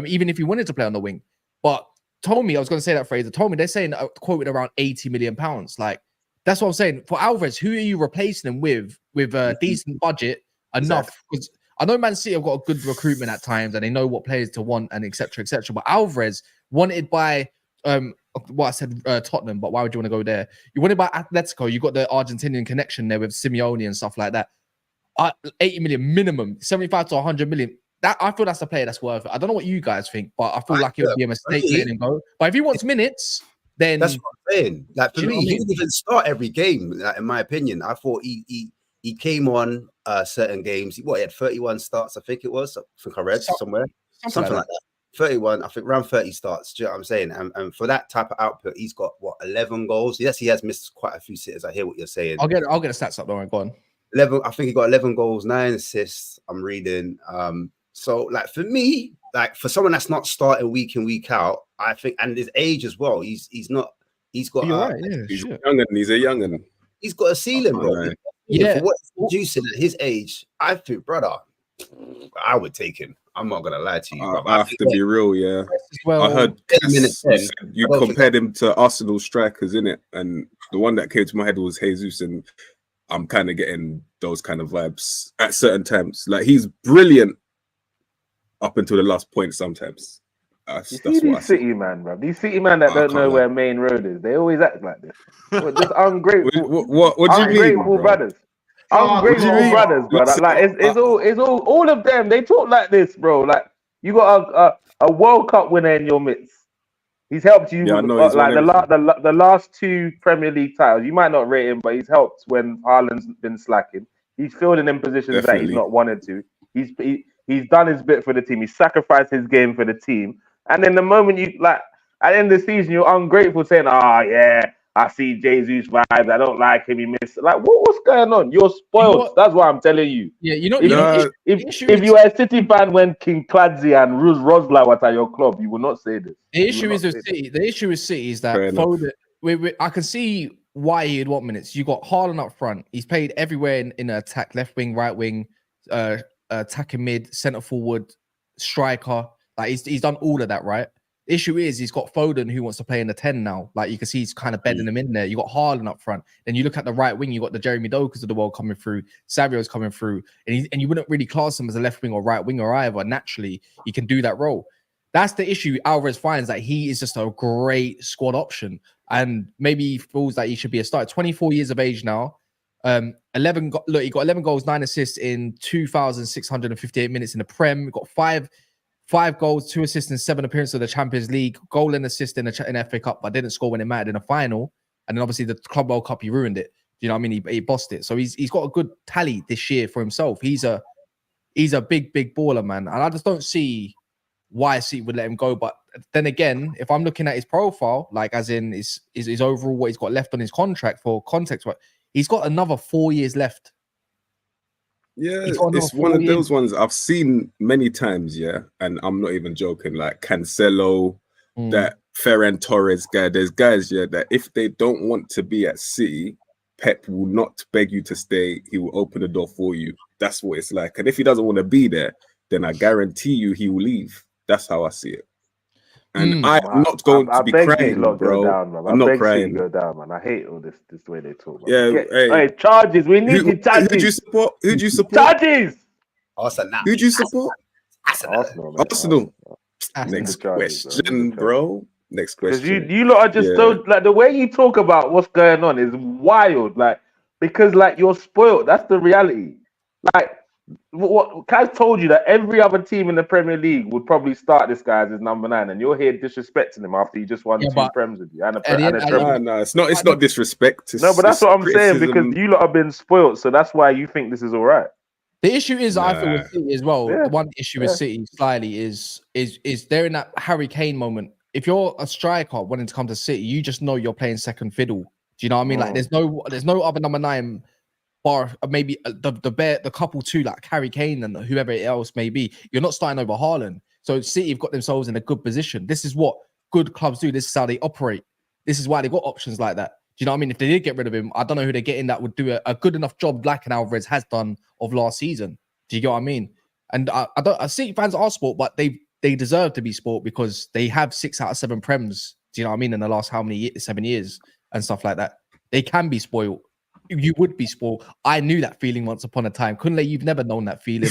even if he wanted to play on the wing. But told me, I was going to say that phrase. Told me they're saying quoted around £80 million. Like that's what I'm saying. For Alvarez, who are you replacing him with a decent budget enough? Because I know Man City have got a good recruitment at times, and they know what players to want and etc. But Alvarez wanted by what I said Tottenham, but why would you want to go there? You wanted by Atletico. You got the Argentinian connection there with Simeone and stuff like that. 80 million minimum, 75 to 100 million. That I feel that's a player that's worth it. I don't know what you guys think, but I feel like it would be a mistake letting him go. But if he wants minutes, then that's what I'm saying. Like for me, he didn't even start every game. Like, in my opinion, I thought he came on certain games. He had 31 starts, I think it was. I think I read somewhere. Something like that. 31, I think around 30 starts. Do you know what I'm saying? And for that type of output, he's got 11 goals. Yes, he has missed quite a few sitters. I hear what you're saying. I'll get the stats up. Don't worry, go on. 11. I think he got 11 goals, 9 assists. I'm reading. So like for me, like for someone that's not starting week in, week out, I think, and his age as well. He's got. He's a young'un. He's got a ceiling, bro. Right. Yeah, for what he's producing at his age, I think, brother, I would take him. I'm not gonna lie to you. I have to be real, yeah. Well, I heard you compared him to Arsenal strikers, innit? And the one that came to my head was Jesus, and I'm kind of getting those kind of vibes at certain times. Like he's brilliant up until the last point. Sometimes. That's these City man, bro. These City man that don't know where Main Road is. They always act like this. Just ungrateful. What do you mean, ungrateful brothers. Ungrateful brothers, brother. Like it's all of them. They talk like this, bro. Like you got a World Cup winner in your midst. He's helped you. Yeah, like the last 2 Premier League titles. You might not rate him, but he's helped when Haaland's been slacking. He's filled in positions that he's not wanted to. He's done his bit for the team. He's sacrificed his game for the team. And then the moment you like at the end of the season, you're ungrateful, saying, yeah, I see Jesus vibes. I don't like him. He missed. Like, what's going on? You're spoiled. That's what I'm telling you. Yeah, if you were a City fan when King Cladzi and Rosla were at your club, you will not say this. The issue is with City. The issue with City is that Foden, I can see why he'd want minutes. You got Haaland up front. He's played everywhere in attack, left wing, right wing, attacking mid, centre forward, striker. Like he's done all of that, right? Issue is he's got Foden who wants to play in the 10 now. Like you can see he's kind of bedding him in there. You got Haaland up front. Then you look at the right wing, you got the Jeremy Dokas of the world coming through, Savio's coming through, and you wouldn't really class him as a left wing or right winger either. Naturally, he can do that role. That's the issue. Alvarez finds that he is just a great squad option, and maybe he feels that he should be a starter. 24 years of age now. He got 11 goals, 9 assists in 2,658 minutes in the Prem. He got 5 goals, 2 assists in 7 appearances of the Champions League, goal and assist in the FA Cup, but didn't score when it mattered in the final. And then obviously the Club World Cup, he ruined it. You know what I mean? He bossed it. So he's got a good tally this year for himself. He's a big baller, man. And I just don't see why City would let him go. But then again, if I'm looking at his profile, like as in his overall what he's got left on his contract for context, what he's got another 4 years left. Yeah, He's got another it's one 4 of years. those ones I've seen many times, yeah, and I'm not even joking. Like Cancelo, that Ferran Torres guy. There's guys, yeah, that if they don't want to be at City, Pep will not beg you to stay. He will open the door for you. That's what it's like. And if he doesn't want to be there, then I guarantee you he will leave. That's how I see it. And I'm not going to be crying, bro. Down, man. I'm not beg crying. City go down, man. I hate all this way they talk. Man. Yeah, hey, charges. We need the charges. Who'd you support? Who'd you support? Charges. Arsenal. Who'd you support? Arsenal. Arsenal. Next charges, question, bro. Next question. Because you lot are just so like the way you talk about what's going on is wild. Like because like you're spoiled. That's the reality. Like what Kaz told you that every other team in the Premier League would probably start this guy as his number 9, and you're here disrespecting him after he just won 2 Prems with you and a treble. No, it's not disrespect. No, but that's what I'm saying because you lot have been spoiled, so that's why you think this is all right. The issue is, I feel with City as well. Yeah. One issue with City slightly is they're in that Harry Kane moment. If you're a striker wanting to come to City, you just know you're playing second fiddle. Do you know what I mean? Like there's no other number 9 bar, maybe the couple two like Harry Kane and whoever else may be. You're not starting over Haaland. So City have got themselves in a good position. This is what good clubs do. This is how they operate. This is why they got options like that. Do you know what I mean? If they did get rid of him, I don't know who they're getting that would do a good enough job like an Alvarez has done of last season. Do you get what I mean? And I City fans are sport, but they deserve to be sport because they have 6 out of 7 Prems. Do you know what I mean? In the last 7 years and stuff like that. They can be spoiled. You would be spoiled. I knew that feeling once upon a time. Kunle, you've never known that feeling.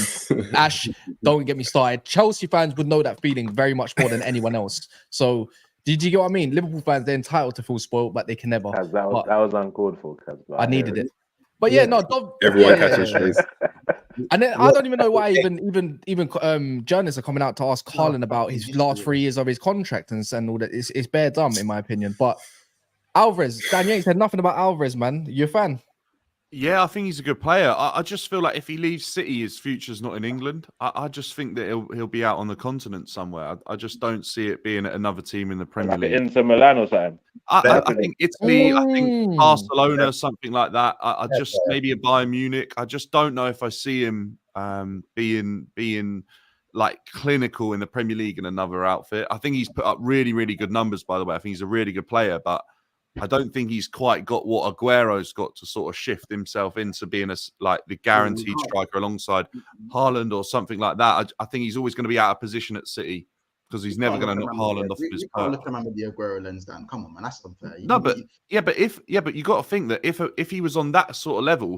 Ash, don't get me started. Chelsea fans would know that feeling very much more than anyone else. So, did you get what I mean? Liverpool fans, they're entitled to feel spoiled, but they can never. That was uncalled for. I needed it. But yeah, no, everyone catches trees. And then I don't even know why even journalists are coming out to ask Haaland about his last 3 years of his contract and all that. It's bare dumb in my opinion. But Alvarez, Dan, you ain't said nothing about Alvarez, man. You a fan? Yeah, I think he's a good player. I just feel like if he leaves City, his future's not in England. I just think that he'll be out on the continent somewhere. I just don't see it being at another team in the Premier League. Inter Milan or something. I think Italy. I think Barcelona, something like that. I just maybe a Bayern Munich. I just don't know if I see him being like clinical in the Premier League in another outfit. I think he's put up really, really good numbers. By the way, I think he's a really good player, but I don't think he's quite got what Aguero's got to sort of shift himself into being the guaranteed striker alongside Haaland or something like that. I think he's always going to be out of position at City because he's never going to knock Haaland off his perch. Look at the Aguero lens, Dan. Come on, man, that's unfair. But you got to think that if he was on that sort of level,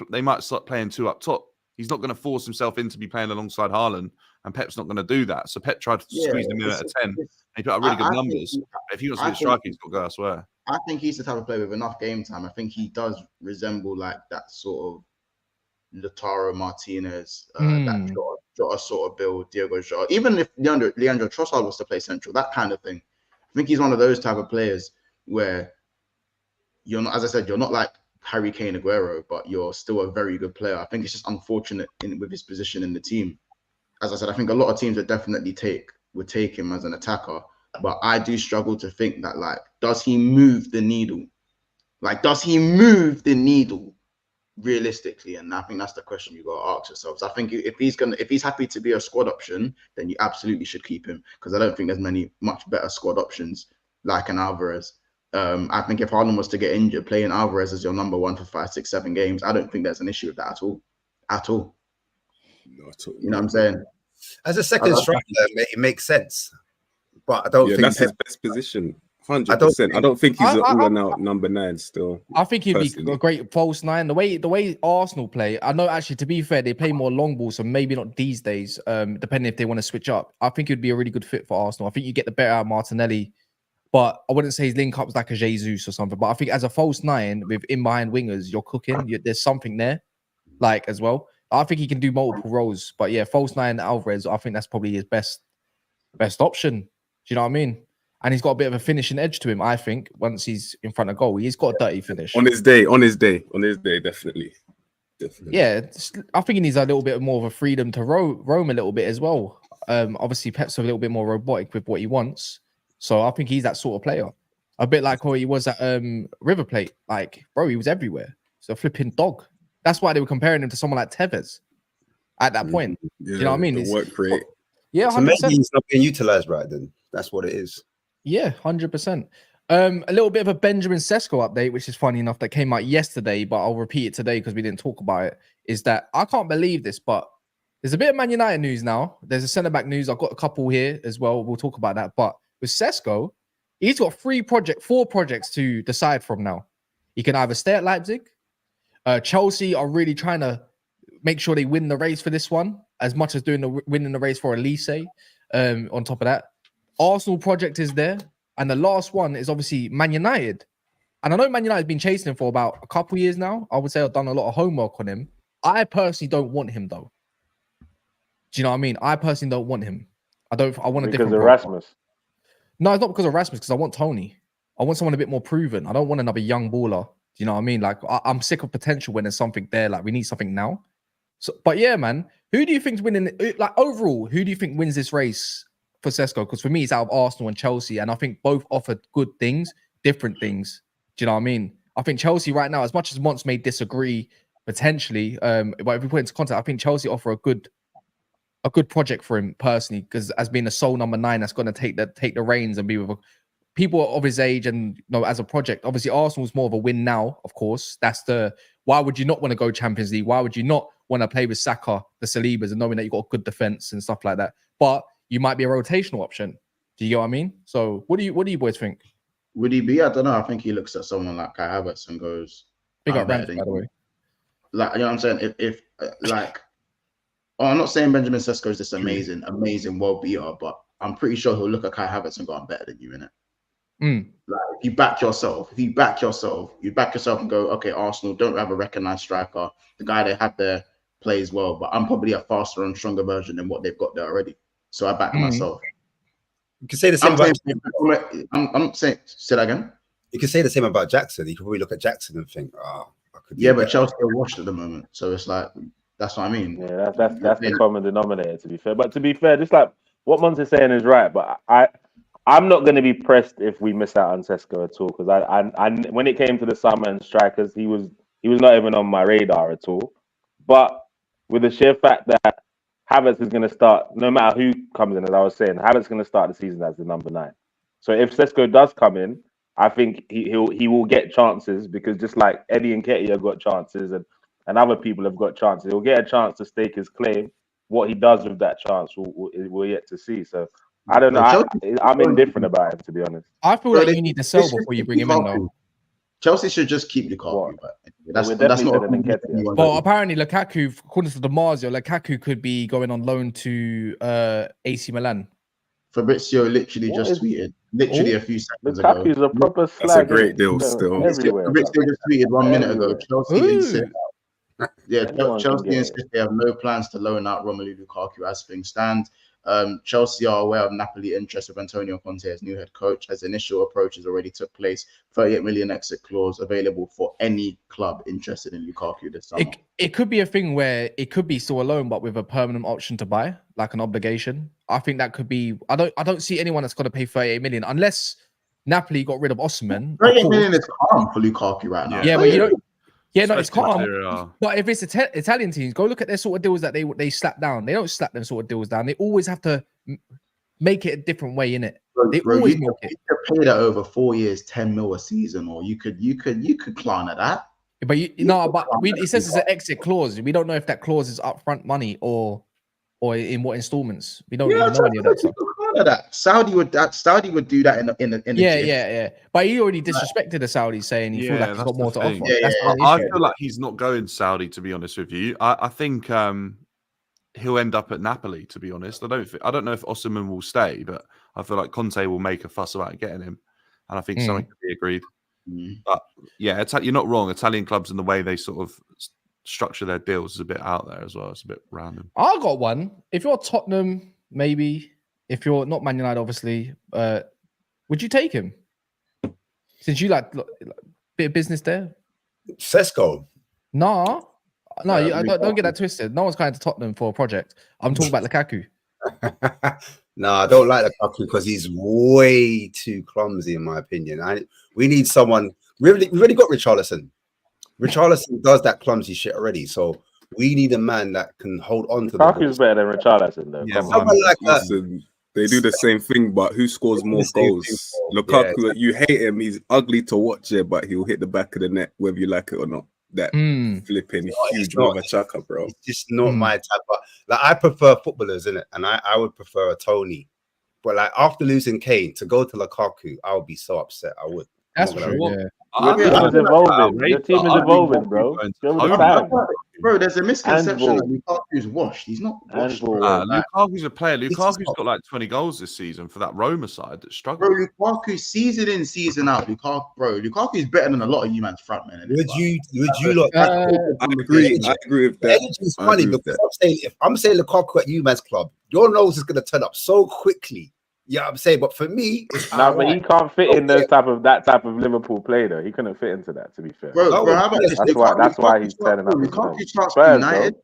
they might start playing 2 up top. He's not going to force himself into be playing alongside Haaland, and Pep's not going to do that. So Pep tried to squeeze him in at a 10. And he put up really good numbers. If he wants to be a striker, he's got to go elsewhere. I think he's the type of player with enough game time. I think he does resemble like that sort of Lautaro Martinez, that Jota sort of build, Diego Jota. Even if Leandro Trossard was to play central, that kind of thing. I think he's one of those type of players where you're not, as I said, you're not like Harry Kane, Aguero, but you're still a very good player. I think it's just unfortunate with his position in the team. As I said, I think a lot of teams would definitely take him as an attacker. But I do struggle to think that, like, does he move the needle? Like, does he move the needle realistically? And I think that's the question you got to ask yourselves. I think if he's happy to be a squad option, then you absolutely should keep him because I don't think there's much better squad options like an Alvarez. I think if Haaland was to get injured, playing Alvarez as your number 1 for 5, 6, 7 games, I don't think there's an issue with that at all. Not at all. You know what I'm saying? As a second striker, it makes sense. But I don't think that's his best position. 100%. I don't think he's an all-and-out number 9 still. I think he'd be a great false 9. The way Arsenal play, I know actually to be fair, they play more long ball, so maybe not these days. Depending if they want to switch up, I think he'd be a really good fit for Arsenal. I think you get the better out of Martinelli, but I wouldn't say his link up's like a Jesus or something. But I think as a false 9 with in behind wingers, you're cooking. There's something there, like as well. I think he can do multiple roles. But yeah, false 9 Alvarez, I think that's probably his best option. Do you know what I mean? And he's got a bit of a finishing edge to him, I think, once he's in front of goal. He's got a dirty finish. On his day, definitely. Yeah, I think he needs a little bit more of a freedom to roam a little bit as well. obviously Pep's a little bit more robotic with what he wants. So I think he's that sort of player. A bit like how he was at River Plate. Like, bro, he was everywhere. He's a flipping dog. That's why they were comparing him to someone like Tevez at that point. Yeah, you know what I mean? the work rate. Yeah, 100%. So maybe he's not being utilized right then. That's what it is. Yeah, 100%. A little bit of a Benjamin Sesko update, which is funny enough, that came out yesterday, but I'll repeat it today because we didn't talk about it, is that I can't believe this, but there's a bit of Man United news now. There's a centre-back news. I've got a couple here as well. We'll talk about that. But with Sesko, he's got 4 projects to decide from now. He can either stay at Leipzig. Chelsea are really trying to make sure they win the race for this one, as much as winning the race for Elise. On top of that, Arsenal project is there. And the last one is obviously Man United. And I know Man United has been chasing him for about a couple years now. I would say I've done a lot of homework on him. I personally don't want him, though. Do you know what I mean? I personally don't want him. I want a different because Erasmus. No, it's not because of Rasmus, because I want Tony. I want someone a bit more proven. I don't want another young baller. Do you know what I mean? Like, I'm sick of potential when there's something there. Like, we need something now. So, but yeah, man, who do you think's winning? Like, overall, who do you think wins this race for Sesko? Because for me, it's out of Arsenal and Chelsea, and I think both offered good things, different things. Do you know what I mean? I think Chelsea right now, as much as Mons may disagree potentially, but if we put it into context, I think Chelsea offer a good project for him personally, because as being the sole number 9 that's going to take the reins and be with people of his age, and as a project. Obviously, Arsenal's more of a win now, of course. Why would you not want to go Champions League? Why would you not want to play with Saka, the Salibas, and knowing that you've got a good defense and stuff like that? But you might be a rotational option. Do you get what I mean? So what do you boys think? Would he be? I don't know. I think he looks at someone like Kai Havertz and goes, Big up Ramsey, by the way. Like, you know what I'm saying? If I'm not saying Benjamin Sesko is this amazing world beater, but I'm pretty sure he'll look at Kai Havertz and go, I'm better than you, innit? Like, if you back yourself and go, okay, Arsenal don't have a recognised striker. The guy they have there plays well, but I'm probably a faster and stronger version than what they've got there already. So I back myself. You can say the same about. I'm saying, say that again. You can say the same about Jackson. You could probably look at Jackson and think, I could. Yeah, but Chelsea are washed at the moment, so it's like, that's what I mean. Yeah, that's the common denominator, to be fair. But to be fair, just like what Mons is saying is right, but I'm not going to be pressed if we miss out on Sesko at all, because I when it came to the summer and strikers, he was not even on my radar at all. But with the sheer fact that Havertz is going to start, no matter who comes in, as I was saying, Havertz is going to start the season as the number 9. So if Sesko does come in, I think he will get chances, because just like Eddie and Ketty have got chances, and other people have got chances, he'll get a chance to stake his claim. What he does with that chance, we're yet to see. So I don't know. I'm indifferent about him, to be honest. I feel like you need to sell before you bring him in, though. Chelsea should just keep Lukaku. That's not. Well, apparently Lukaku, according to DiMarzio, Lukaku could be going on loan to AC Milan. Fabrizio literally just tweeted, a few seconds ago. Lukaku's a proper slag. That's a great deal still. Fabrizio just tweeted 1 minute ago. Chelsea insist. Yeah, Chelsea insist they have no plans to loan out Romelu Lukaku as things stand. Chelsea are aware of Napoli interest of Antonio Conte as new head coach, as initial approaches already took place. 38 million exit clause available for any club interested in Lukaku this summer. It could be a thing where it could be still a loan, but with a permanent option to buy, like an obligation. I think that could be. I don't see anyone that's going to pay 38 million unless Napoli got rid of Osimhen. 38 million is calm for Lukaku right now. Yeah, but you don't. Yeah, no, it's calm. But if it's Italian teams, go look at their sort of deals that they slap down. They don't slap them sort of deals down. They always have to make it a different way, innit? They always make it. You could pay that over 4 years, 10 mil a season, or you could clown at that. But it says it's an exit clause. We don't know if that clause is upfront money or in what installments. We don't even know any of that stuff. Saudi would do that in the yeah. But he already disrespected the Saudis, saying he feel like he's got more to offer. I feel like he's not going Saudi, to be honest with you. I think he'll end up at Napoli, to be honest. I don't know if Osimhen will stay, but I feel like Conte will make a fuss about getting him, and I think something can be agreed. But yeah, you're not wrong. Italian clubs and the way they sort of structure their deals is a bit out there as well. It's a bit random. I got one. If you're Tottenham, maybe. If you're not Man United, obviously, would you take him? Since you like bit of business there. Sesko. No, don't get that twisted. No one's going to Tottenham for a project. I'm talking about Lukaku. No, I don't like Lukaku because he's way too clumsy, in my opinion. We need someone. We've already got Richarlison. Richarlison does that clumsy shit already. So we need a man that can hold on to the ball. Lukaku's better than Richarlison, though. Yeah, Someone like that. Listen, they do the same thing, but who scores more The same goals? thing. Lukaku, Yeah. you hate him. He's ugly to watch here, but he'll hit the back of the net whether you like it or not. That flipping huge mother chucker, bro. It's just not my type. But like, I prefer footballers, innit? And I would prefer a Tony. But like after losing Kane to go to Lukaku, I would be so upset. I would. That's true. Yeah. Your team is evolving. Your team is evolving, bro. Bro, there's a misconception that Lukaku's washed. He's not washed. Lukaku's a player. Lukaku's got like 20 goals this season for that Roma side that struggled. Bro, Lukaku season in, season out. Lukaku's better than a lot of you man's front men. Would you look? I agree with that. It's funny because I'm saying Lukaku at you man's club, your nose is gonna turn up so quickly. Yeah, I'm saying, but for me, it's but he can't fit in that type of Liverpool play though. He couldn't fit into that, to be fair. Bro, how about this? That's why he's turning up. Lukaku starts for United.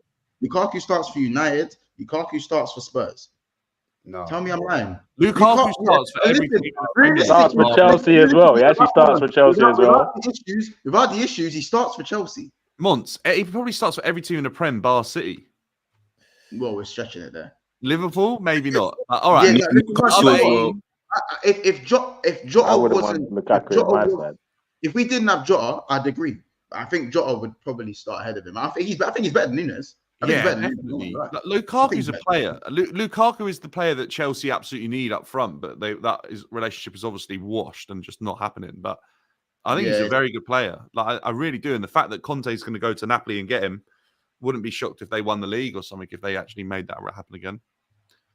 Lukaku starts for United. Lukaku starts for Spurs. No, tell me I'm lying. Lukaku starts for everything. He starts for Chelsea as well. He actually starts for Chelsea as well. Without the issues, he starts for Chelsea. Months. He probably starts for every team in the Prem, bar City. Well, we're stretching it there. Liverpool, maybe not. All right. Yeah, if Jota wasn't, if we didn't have Jota, I'd agree. I think Jota would probably start ahead of him. I think he's better than Nunes. Definitely. Lukaku's a player. Lukaku is the player that Chelsea absolutely need up front, but relationship is obviously washed and just not happening. But I think he's a very good player. Like I really do. And the fact that Conte is going to go to Napoli and get him, wouldn't be shocked if they won the league or something, if they actually made that happen again.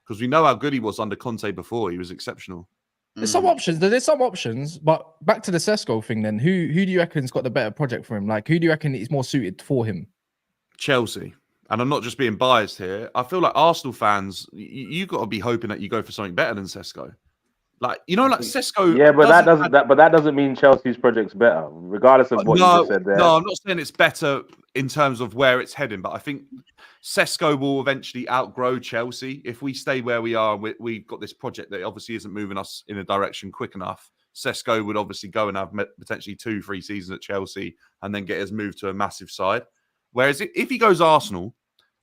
Because we know how good he was under Conte before. He was exceptional. There's some options. There's some options, but back to the Sesko thing then. Who do you reckon's got the better project for him? Like, who do you reckon is more suited for him? Chelsea. And I'm not just being biased here. I feel like Arsenal fans, you got to be hoping that you go for something better than Sesko. Like, like Sesko. Yeah, but that doesn't mean Chelsea's project's better, regardless of what you just said there. No, I'm not saying it's better in terms of where it's heading, but I think Sesko will eventually outgrow Chelsea. If we stay where we are, we've got this project that obviously isn't moving us in a direction quick enough. Sesko would obviously go and have potentially 2-3 seasons at Chelsea and then get his move to a massive side. Whereas if he goes Arsenal,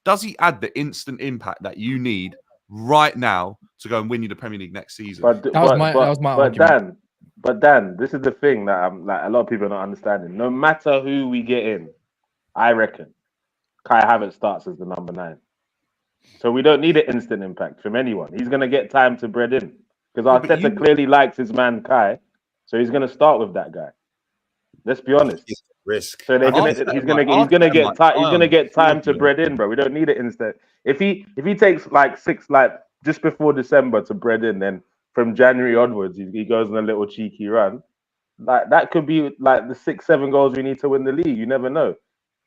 does he add the instant impact that you need right now to go and win you the Premier League next season? That was my argument. Dan, this is the thing that I'm like a lot of people are not understanding. No matter who we get in, I reckon Kai Havertz starts as the number 9. So we don't need an instant impact from anyone. He's going to get time to bread in because Arteta clearly likes his man Kai, so he's going to start with that guy. Let's be honest. Risk. So he's gonna get time to bread in, bro. We don't need it instant. If he takes like just before December to bread in, then from January onwards he goes on a little cheeky run. Like that could be like the 6-7 goals we need to win the league. You never know.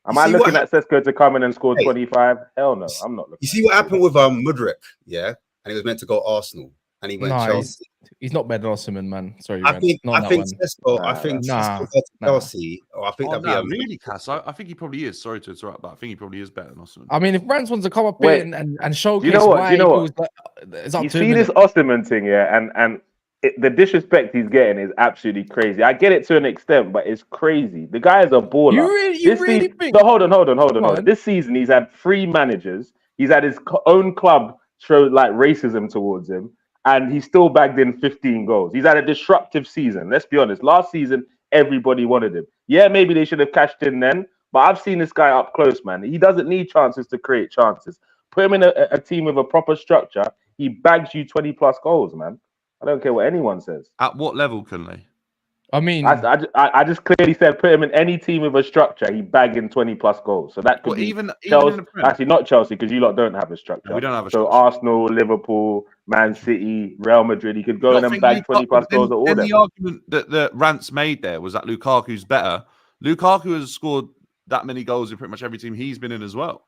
Am I looking at Sesko to come in and score 25? Hell no, I'm not looking. You see what happened with Mudryk, yeah? And he was meant to go Arsenal. And he went Chelsea. He's not better than Osimhen, man. Sorry, I think Sesko Chelsea. Or I think that'd be really, Cass. I think he probably is. Sorry to interrupt, but I think he probably is better than Osimhen. I mean, if Rance wants to come up in and showcase it's up you to see him. This Osimhen thing, and the disrespect he's getting is absolutely crazy. I get it to an extent, but it's crazy. The guy is a baller. You really think? No, hold on. This season, he's had 3 managers. He's had his own club show like racism towards him. And he still bagged in 15 goals. He's had a disruptive season. Let's be honest. Last season, everybody wanted him. Yeah, maybe they should have cashed in then. But I've seen this guy up close, man. He doesn't need chances to create chances. Put him in a team with a proper structure. He bags you 20+ goals, man. I don't care what anyone says. At what level, Kunle? I mean, I just clearly said put him in any team with a structure. He bagging 20+ goals. So that could be even Chelsea. Actually, not Chelsea because you lot don't have a structure. No, we don't have a structure. So Arsenal, Liverpool, Man City, Real Madrid. He could go in and bag 20+ goals at all. The argument that Rance made there was that Lukaku's better. Lukaku has scored that many goals in pretty much every team he's been in as well.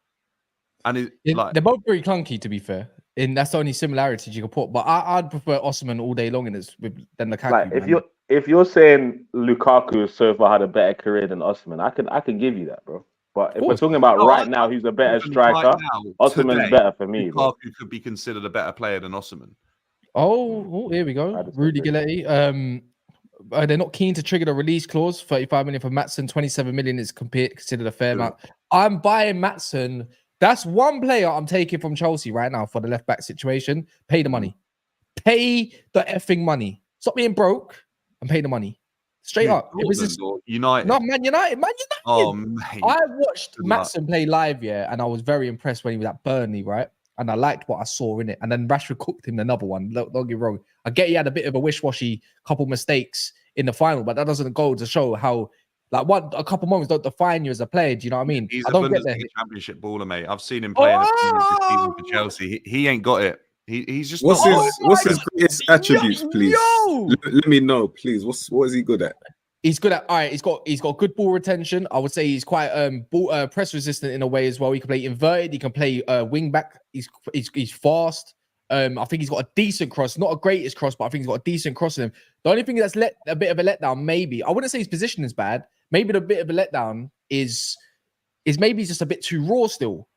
And they're both very clunky, to be fair. That's the only similarities you can put. But I'd prefer Osimhen all day long than Lukaku. Like, if you're saying Lukaku so far had a better career than Osimhen, I can give you that, bro. But if we're talking about right now, who's a better striker? Right now, Osimhen's better for me. Lukaku could be considered a better player than Osimhen. Oh, here we go. Rudy Galetti. They're not keen to trigger the release clause. 35 million for Maatsen, 27 million is considered a fair amount. I'm buying Maatsen. That's one player I'm taking from Chelsea right now for the left back situation. Pay the money. Pay the effing money. Stop being broke and pay the money. Straight up. United. No, Man United. Oh, mate. I watched Maatsen play live, and I was very impressed when he was at Burnley, right? And I liked what I saw in it. And then Rashford cooked him another one. Don't get me wrong. I get he had a bit of a wish-washy couple mistakes in the final, but that doesn't go to show how, like, a couple moments don't define you as a player. Do you know what I mean? He's I a don't get there. Championship baller, mate. I've seen him play in a season for Chelsea. He ain't got it. He's just what's his greatest attributes, please? Let me know, please. What is he good at? He's good at He's got good ball retention. I would say he's quite press resistant in a way as well. He can play inverted. He can play wing back. He's fast. I think he's got a decent cross, not a greatest cross, but I think he's got a decent cross in him. The only thing that's a bit of a letdown, maybe I wouldn't say his position is bad. Maybe the bit of a letdown is maybe he's just a bit too raw still.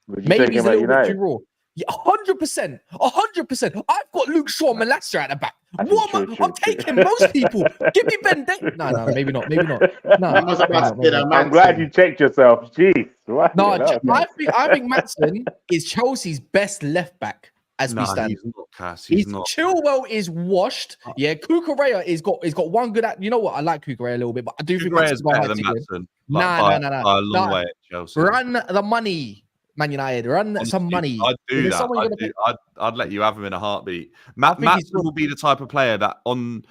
Maybe he's a little bit too raw. Yeah, 100%. 100%. I've got Luke Shaw and Malacia at the back. I'm taking most people. Give me Ben Davies. No, maybe not. No, I'm glad you checked yourself. Jeez. No, I think Maatsen is Chelsea's best left back as we stand. He's not, Cass. He's not. Chilwell is washed. Yeah, Kukurea is got one good at. You know what? I like Kukurea a little bit, but I do think Kukurea's better than Maatsen. No. A long way at Chelsea. Run the money. Man United, run some money. I'd do that. I'd let you have him in a heartbeat. Maatsen will be the type of player that in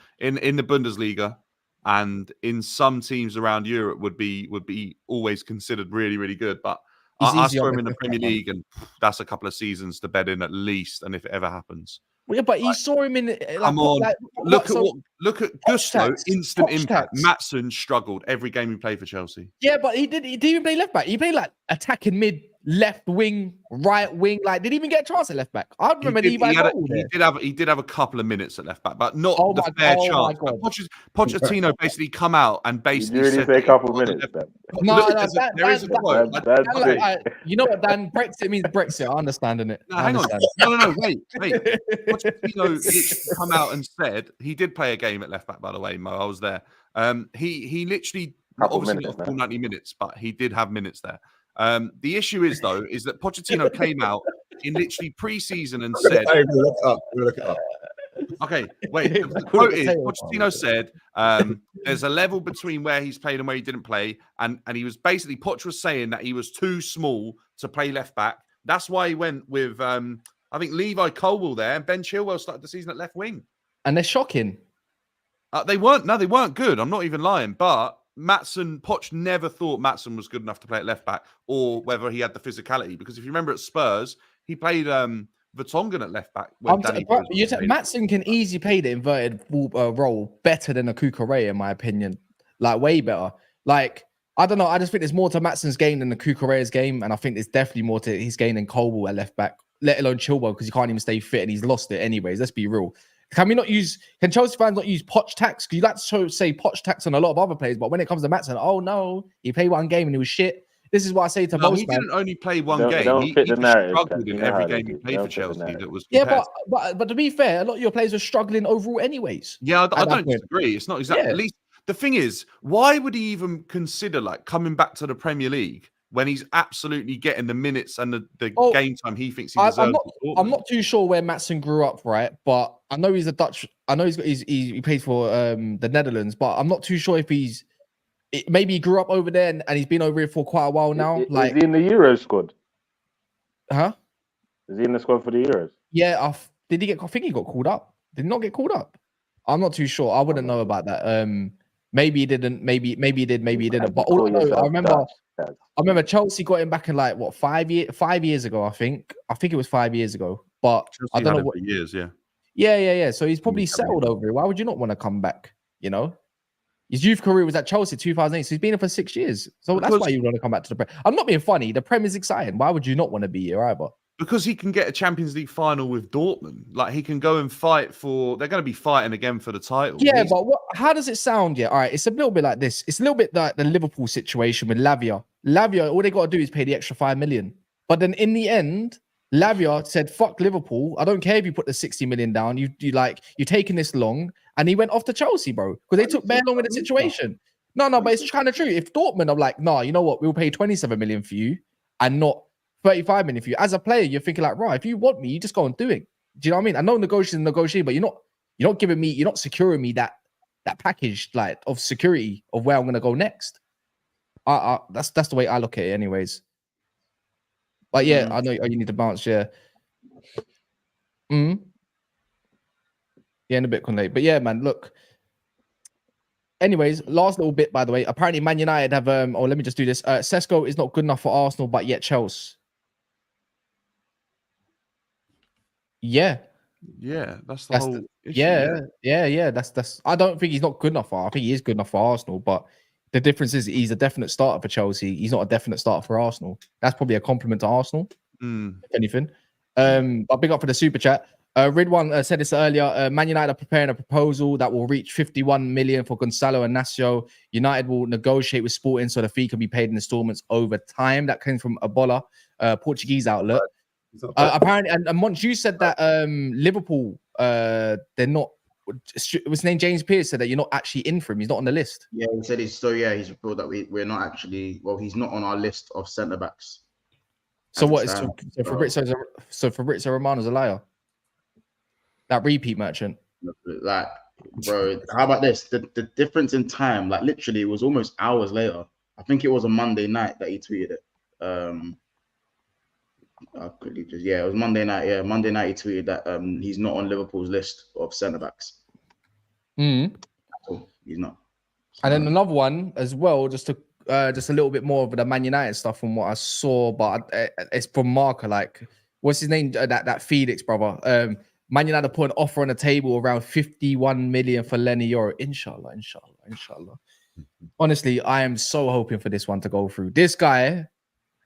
the Bundesliga and in some teams around Europe would be always considered really, really good. But I saw him in the Premier League, and that's a couple of seasons to bed in at least. And if it ever happens, yeah, but you saw him in. Come on, look at Gusto, instant impact. Maatsen struggled every game he played for Chelsea. Yeah, but he didn't even play left back. He played like attacking mid, left wing, right wing. Like, did he even get a chance at left back? I remember he did have a couple of minutes at left back, but not the fair chance. Pochettino basically come out and basically said a couple of minutes. No, there is a quote. You know what, Dan? Brexit means Brexit. I understand, innit? No, hang on. No, wait. Pochettino literally come out and said he did play a game at left back. By the way, Mo, I was there. He literally obviously not full 90 minutes, but he did have minutes there. The issue is that Pochettino came out in literally pre-season and said, look it up. Okay, wait. The quote is Pochettino said there's a level between where he's played and where he didn't play, and he was basically Poch was saying that he was too small to play left back. That's why he went with I think Levi Colwill there, and Ben Chilwell started the season at left wing. And they're shocking. They weren't good. I'm not even lying, but Poch never thought Maatsen was good enough to play at left back, or whether he had the physicality. Because if you remember at Spurs, he played Vertonghen at left back. Maatsen can easily play the inverted role better than a Kukurea, in my opinion. Like, way better. Like, I don't know. I just think there's more to Maatsen's game than the Kukurea's game, and I think there's definitely more to his game than Colwill at left back, let alone Chilwell, because he can't even stay fit and he's lost it anyways. Let's be real. Can Chelsea fans not use Poch tax? Because you like to say Poch tax on a lot of other players, but when it comes to Maatsen, oh no, he played one game and he was shit. This is what I say to most. He didn't only play one game. He struggled in every game he played for Chelsea. That was but to be fair, a lot of your players were struggling overall, anyways. Yeah, I don't disagree. It's not exactly. Yeah. At least the thing is, why would he even consider coming back to the Premier League when he's absolutely getting the minutes and the game time he thinks he deserves? I'm not too sure where Maatsen grew up, right? But I know he's a Dutch. I know he plays for the Netherlands, but I'm not too sure if maybe he grew up over there and he's been over here for quite a while now. Is he in the Euros squad? Huh? Is he in the squad for the Euros? Yeah. Did he get? I think he got called up. Did he not get called up? I'm not too sure. I wouldn't know about that. Maybe he didn't. Maybe he did. Maybe he didn't. But all I know, I remember Chelsea got him back in 5 years ago. I think it was 5 years ago. But Chelsea I don't know what years. Yeah. Yeah. So he's probably settled over here. Why would you not want to come back? You know, his youth career was at Chelsea 2008. So he's been here for 6 years. So that's why you want to come back to the Prem. I'm not being funny. The Prem is exciting. Why would you not want to be here either? Because he can get a Champions League final with Dortmund. Like, he can go and fight they're going to be fighting again for the title. Yeah, but how does it sound? Yeah, all right. It's a little bit like this. It's a little bit like the Liverpool situation with Lavia. Lavia, all they got to do is pay the extra 5 million. But then in the end, Lavia said, "Fuck Liverpool. I don't care if you put the 60 million down. You're taking this long." And he went off to Chelsea, bro, because they took bare long with the situation. No, but it's kind of true. If Dortmund are like, "No, you know what? We'll pay 27 million for you and not 35 million for you." As a player, you're thinking like, right, if you want me, you just go and do it. Do you know what I mean? I know negotiation, but you're not giving me, you're not securing me that package like of security of where I'm gonna go next. That's the way I look at it, anyways. But yeah, I know you need to bounce. Yeah. Yeah, in a Bitcoin late. But yeah, man, look. Anyways, last little bit, by the way. Apparently, Man United have let me just do this. Sesko is not good enough for Arsenal, but yet Chelsea. Yeah. Yeah, that's the whole issue. Yeah. That's. I don't think he's not good enough for. I think he is good enough for Arsenal, but the difference is he's a definite starter for Chelsea. He's not a definite starter for Arsenal. That's probably a compliment to Arsenal, if anything. But big up for the super chat. Ridwan said this earlier. Man United are preparing a proposal that will reach 51 million for Gonzalo Inacio. United will negotiate with Sporting so the fee can be paid in installments over time. That came from Ebola, Portuguese outlet. Apparently, and once you said that Liverpool, they're not. What's his name? James Pearce said that you're not actually in for him. He's not on the list. Yeah, he said he's reported that we're not actually. Well, he's not on our list of centre backs. So what is so Fabrizio Romano's a liar? That repeat merchant. Like, bro, how about this? The difference in time, like literally, it was almost hours later. I think it was a Monday night that he tweeted it. It was Monday night. Yeah, Monday night he tweeted that he's not on Liverpool's list of centre backs. So he's not. And then another one as well, just a little bit more of the Man United stuff from what I saw, but it's from Marker. Like, what's his name? That Felix brother. Man United put an offer on the table around 51 million for Leny Yoro. Inshallah. Honestly, I am so hoping for this one to go through. This guy,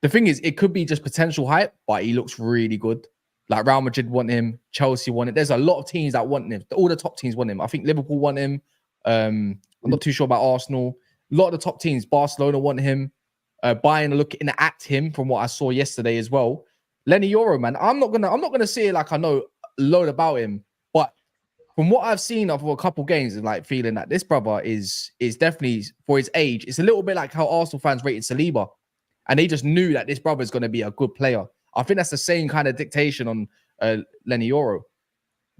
the thing is, it could be just potential hype, but he looks really good. Like Real Madrid want him, Chelsea want him. There's a lot of teams that want him. All the top teams want him. I think Liverpool want him. I'm not too sure about Arsenal. A lot of the top teams, Barcelona want him. Bayern are looking at him from what I saw yesterday as well. Leny Yoro, man, I'm not gonna say it like I know a load about him, but from what I've seen of a couple games, and like feeling that this brother is definitely for his age. It's a little bit like how Arsenal fans rated Saliba, and they just knew that this brother is going to be a good player. I think that's the same kind of dictation on Leny Yoro.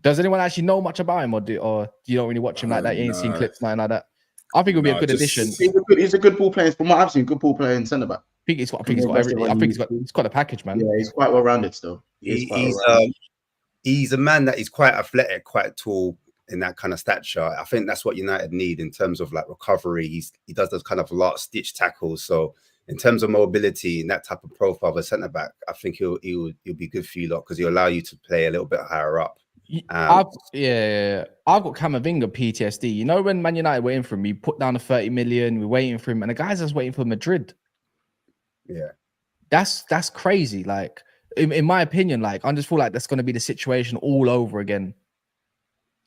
Does anyone actually know much about him, or do you don't really watch him like that? You ain't seen clips, nothing like that. I think it'll be a good addition. He's a good ball player. From what I've seen, good ball player in centre back. I think he's got everything. I think he's got a package, man. Yeah, he's quite well rounded still. He's a man that is quite athletic, quite tall in that kind of stature. I think that's what United need in terms of like recovery. He does those kind of last stitch tackles. So in terms of mobility and that type of profile of a centre back, I think he'll be good for you lot because he'll allow you to play a little bit higher up. I've got Camavinga PTSD. You know, when Man United were in for him, we put down the 30 million, we're waiting for him, and the guys just waiting for Madrid. Yeah, that's crazy. Like, in my opinion, like I just feel like that's going to be the situation all over again.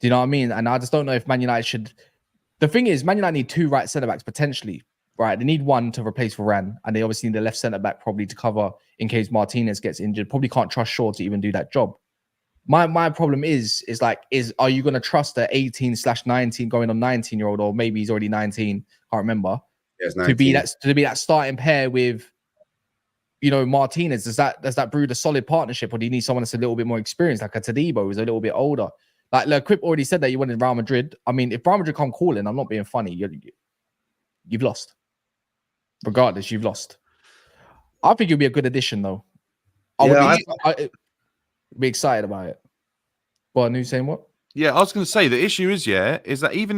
Do you know what I mean? And I just don't know if Man United should. The thing is, Man United need two right centre backs potentially. Right, they need one to replace Varane, and they obviously need the left centre back probably to cover in case Martinez gets injured. Probably can't trust Shaw to even do that job. My problem is are you going to trust the 18/19 going on 19-year-old, or maybe he's already 19? Can't remember. Yes, to be that starting pair with, you know, Martinez. Does that breed a solid partnership, or do you need someone that's a little bit more experienced, like a Tadibo, who's a little bit older? Like Quip already said that you wanted Real Madrid. I mean, if Real Madrid come calling, I'm not being funny. You've lost. Regardless, you've lost. I think you'll be a good addition, though. I'd be excited about it. Well, who's saying what? Yeah, I was going to say the issue is that even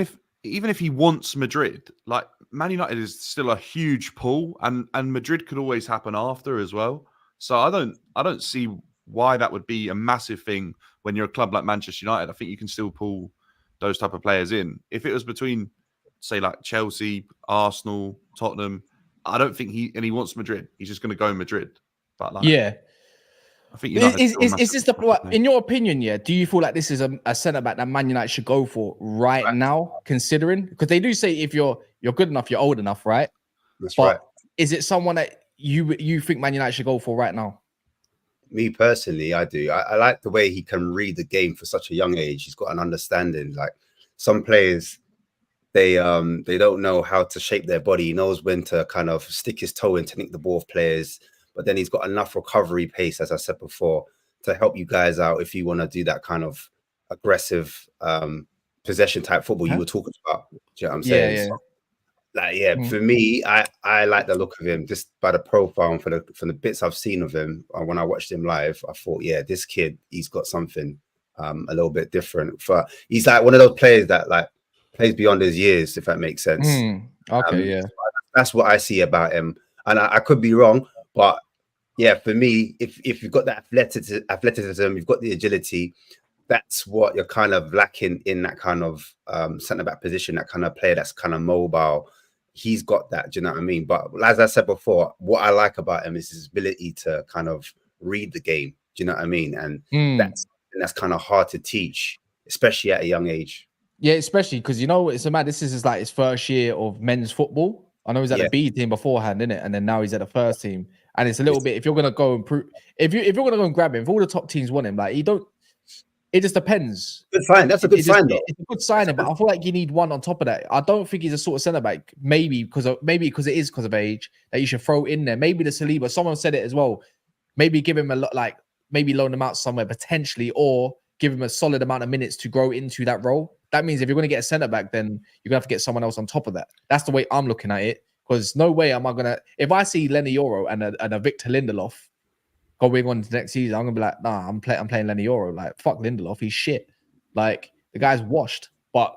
if he wants Madrid, like Man United is still a huge pull, and Madrid could always happen after as well. So I don't see why that would be a massive thing when you're a club like Manchester United. I think you can still pull those type of players in. If it was between, say, like Chelsea, Arsenal, Tottenham, I don't think he wants Madrid. He's just going to go Madrid. But like, yeah. I think is this in your opinion? Yeah, do you feel like this is a centre back that Man United should go for right now? Considering, because they do say if you're good enough, you're old enough, right? That's right. Is it someone that you think Man United should go for right now? Me personally, I do. I like the way he can read the game for such a young age. He's got an understanding. Like some players, they don't know how to shape their body. He knows when to kind of stick his toe in to nick the ball of players, but then he's got enough recovery pace, as I said before, to help you guys out if you want to do that kind of aggressive possession type football you were talking about. Do you know what I'm saying? Yeah. So, for me, I like the look of him just by the profile and from the bits I've seen of him. When I watched him live, I thought, yeah, this kid, he's got something a little bit different. He's like one of those players that like plays beyond his years, if that makes sense. Okay, that's what I see about him, and I could be wrong, but yeah, for me, if you've got that athleticism, you've got the agility. That's what you're kind of lacking in that kind of centre back position, that kind of player that's kind of mobile. He's got that, do you know what I mean? But as I said before, what I like about him is his ability to kind of read the game. Do you know what I mean? And that's kind of hard to teach, especially at a young age. Yeah, especially because it's a man. This is like his first year of men's football. I know he's at the B team beforehand, innit? And then now he's at the first team. And it's a little bit. If you're gonna go and if you're gonna go and grab him, if all the top teams want him, like it just depends. Good sign. That's a good sign, though. It's a good signing, but I feel like you need one on top of that. I don't think he's a sort of centre back. Maybe because it is because of age that you should throw in there. Maybe the Saliba. Someone said it as well. Maybe give him a lot, like maybe loan him out somewhere potentially, or give him a solid amount of minutes to grow into that role. That means if you're going to get a centre back, then you're gonna have to get someone else on top of that. That's the way I'm looking at it. Because no way am I gonna. If I see Leny Yoro and a Victor Lindelof going on to the next season, I'm gonna be like, nah, I'm playing Leny Yoro. Like, fuck Lindelof, he's shit. Like, the guy's washed. But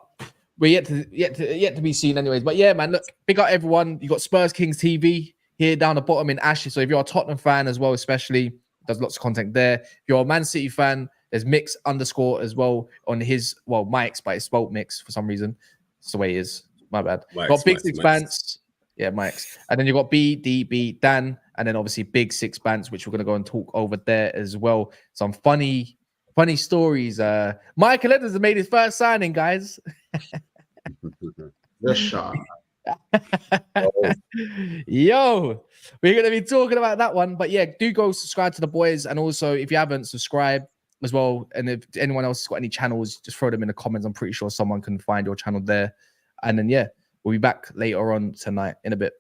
we're yet to be seen anyways. But yeah, man, look, big up everyone. You got Spurs Kings TV here down the bottom in Ashley. So if you're a Tottenham fan as well, especially, there's lots of content there. If you're a Man City fan, there's Mix _ as well on his, Mike's, but it's spelled Mix for some reason. That's the way it is. My bad. Got Big Six Bants. Yeah, Mike's. And then you got BDB Dan, and then obviously Big Six Bants, which we're gonna go and talk over there as well. Some funny stories. Michael Edwards has made his first signing, guys. The shot. Yo, we're gonna be talking about that one. But yeah, do go subscribe to the boys, and also if you haven't, subscribe as well. And if anyone else has got any channels, just throw them in the comments. I'm pretty sure someone can find your channel there. And then yeah, we'll be back later on tonight in a bit.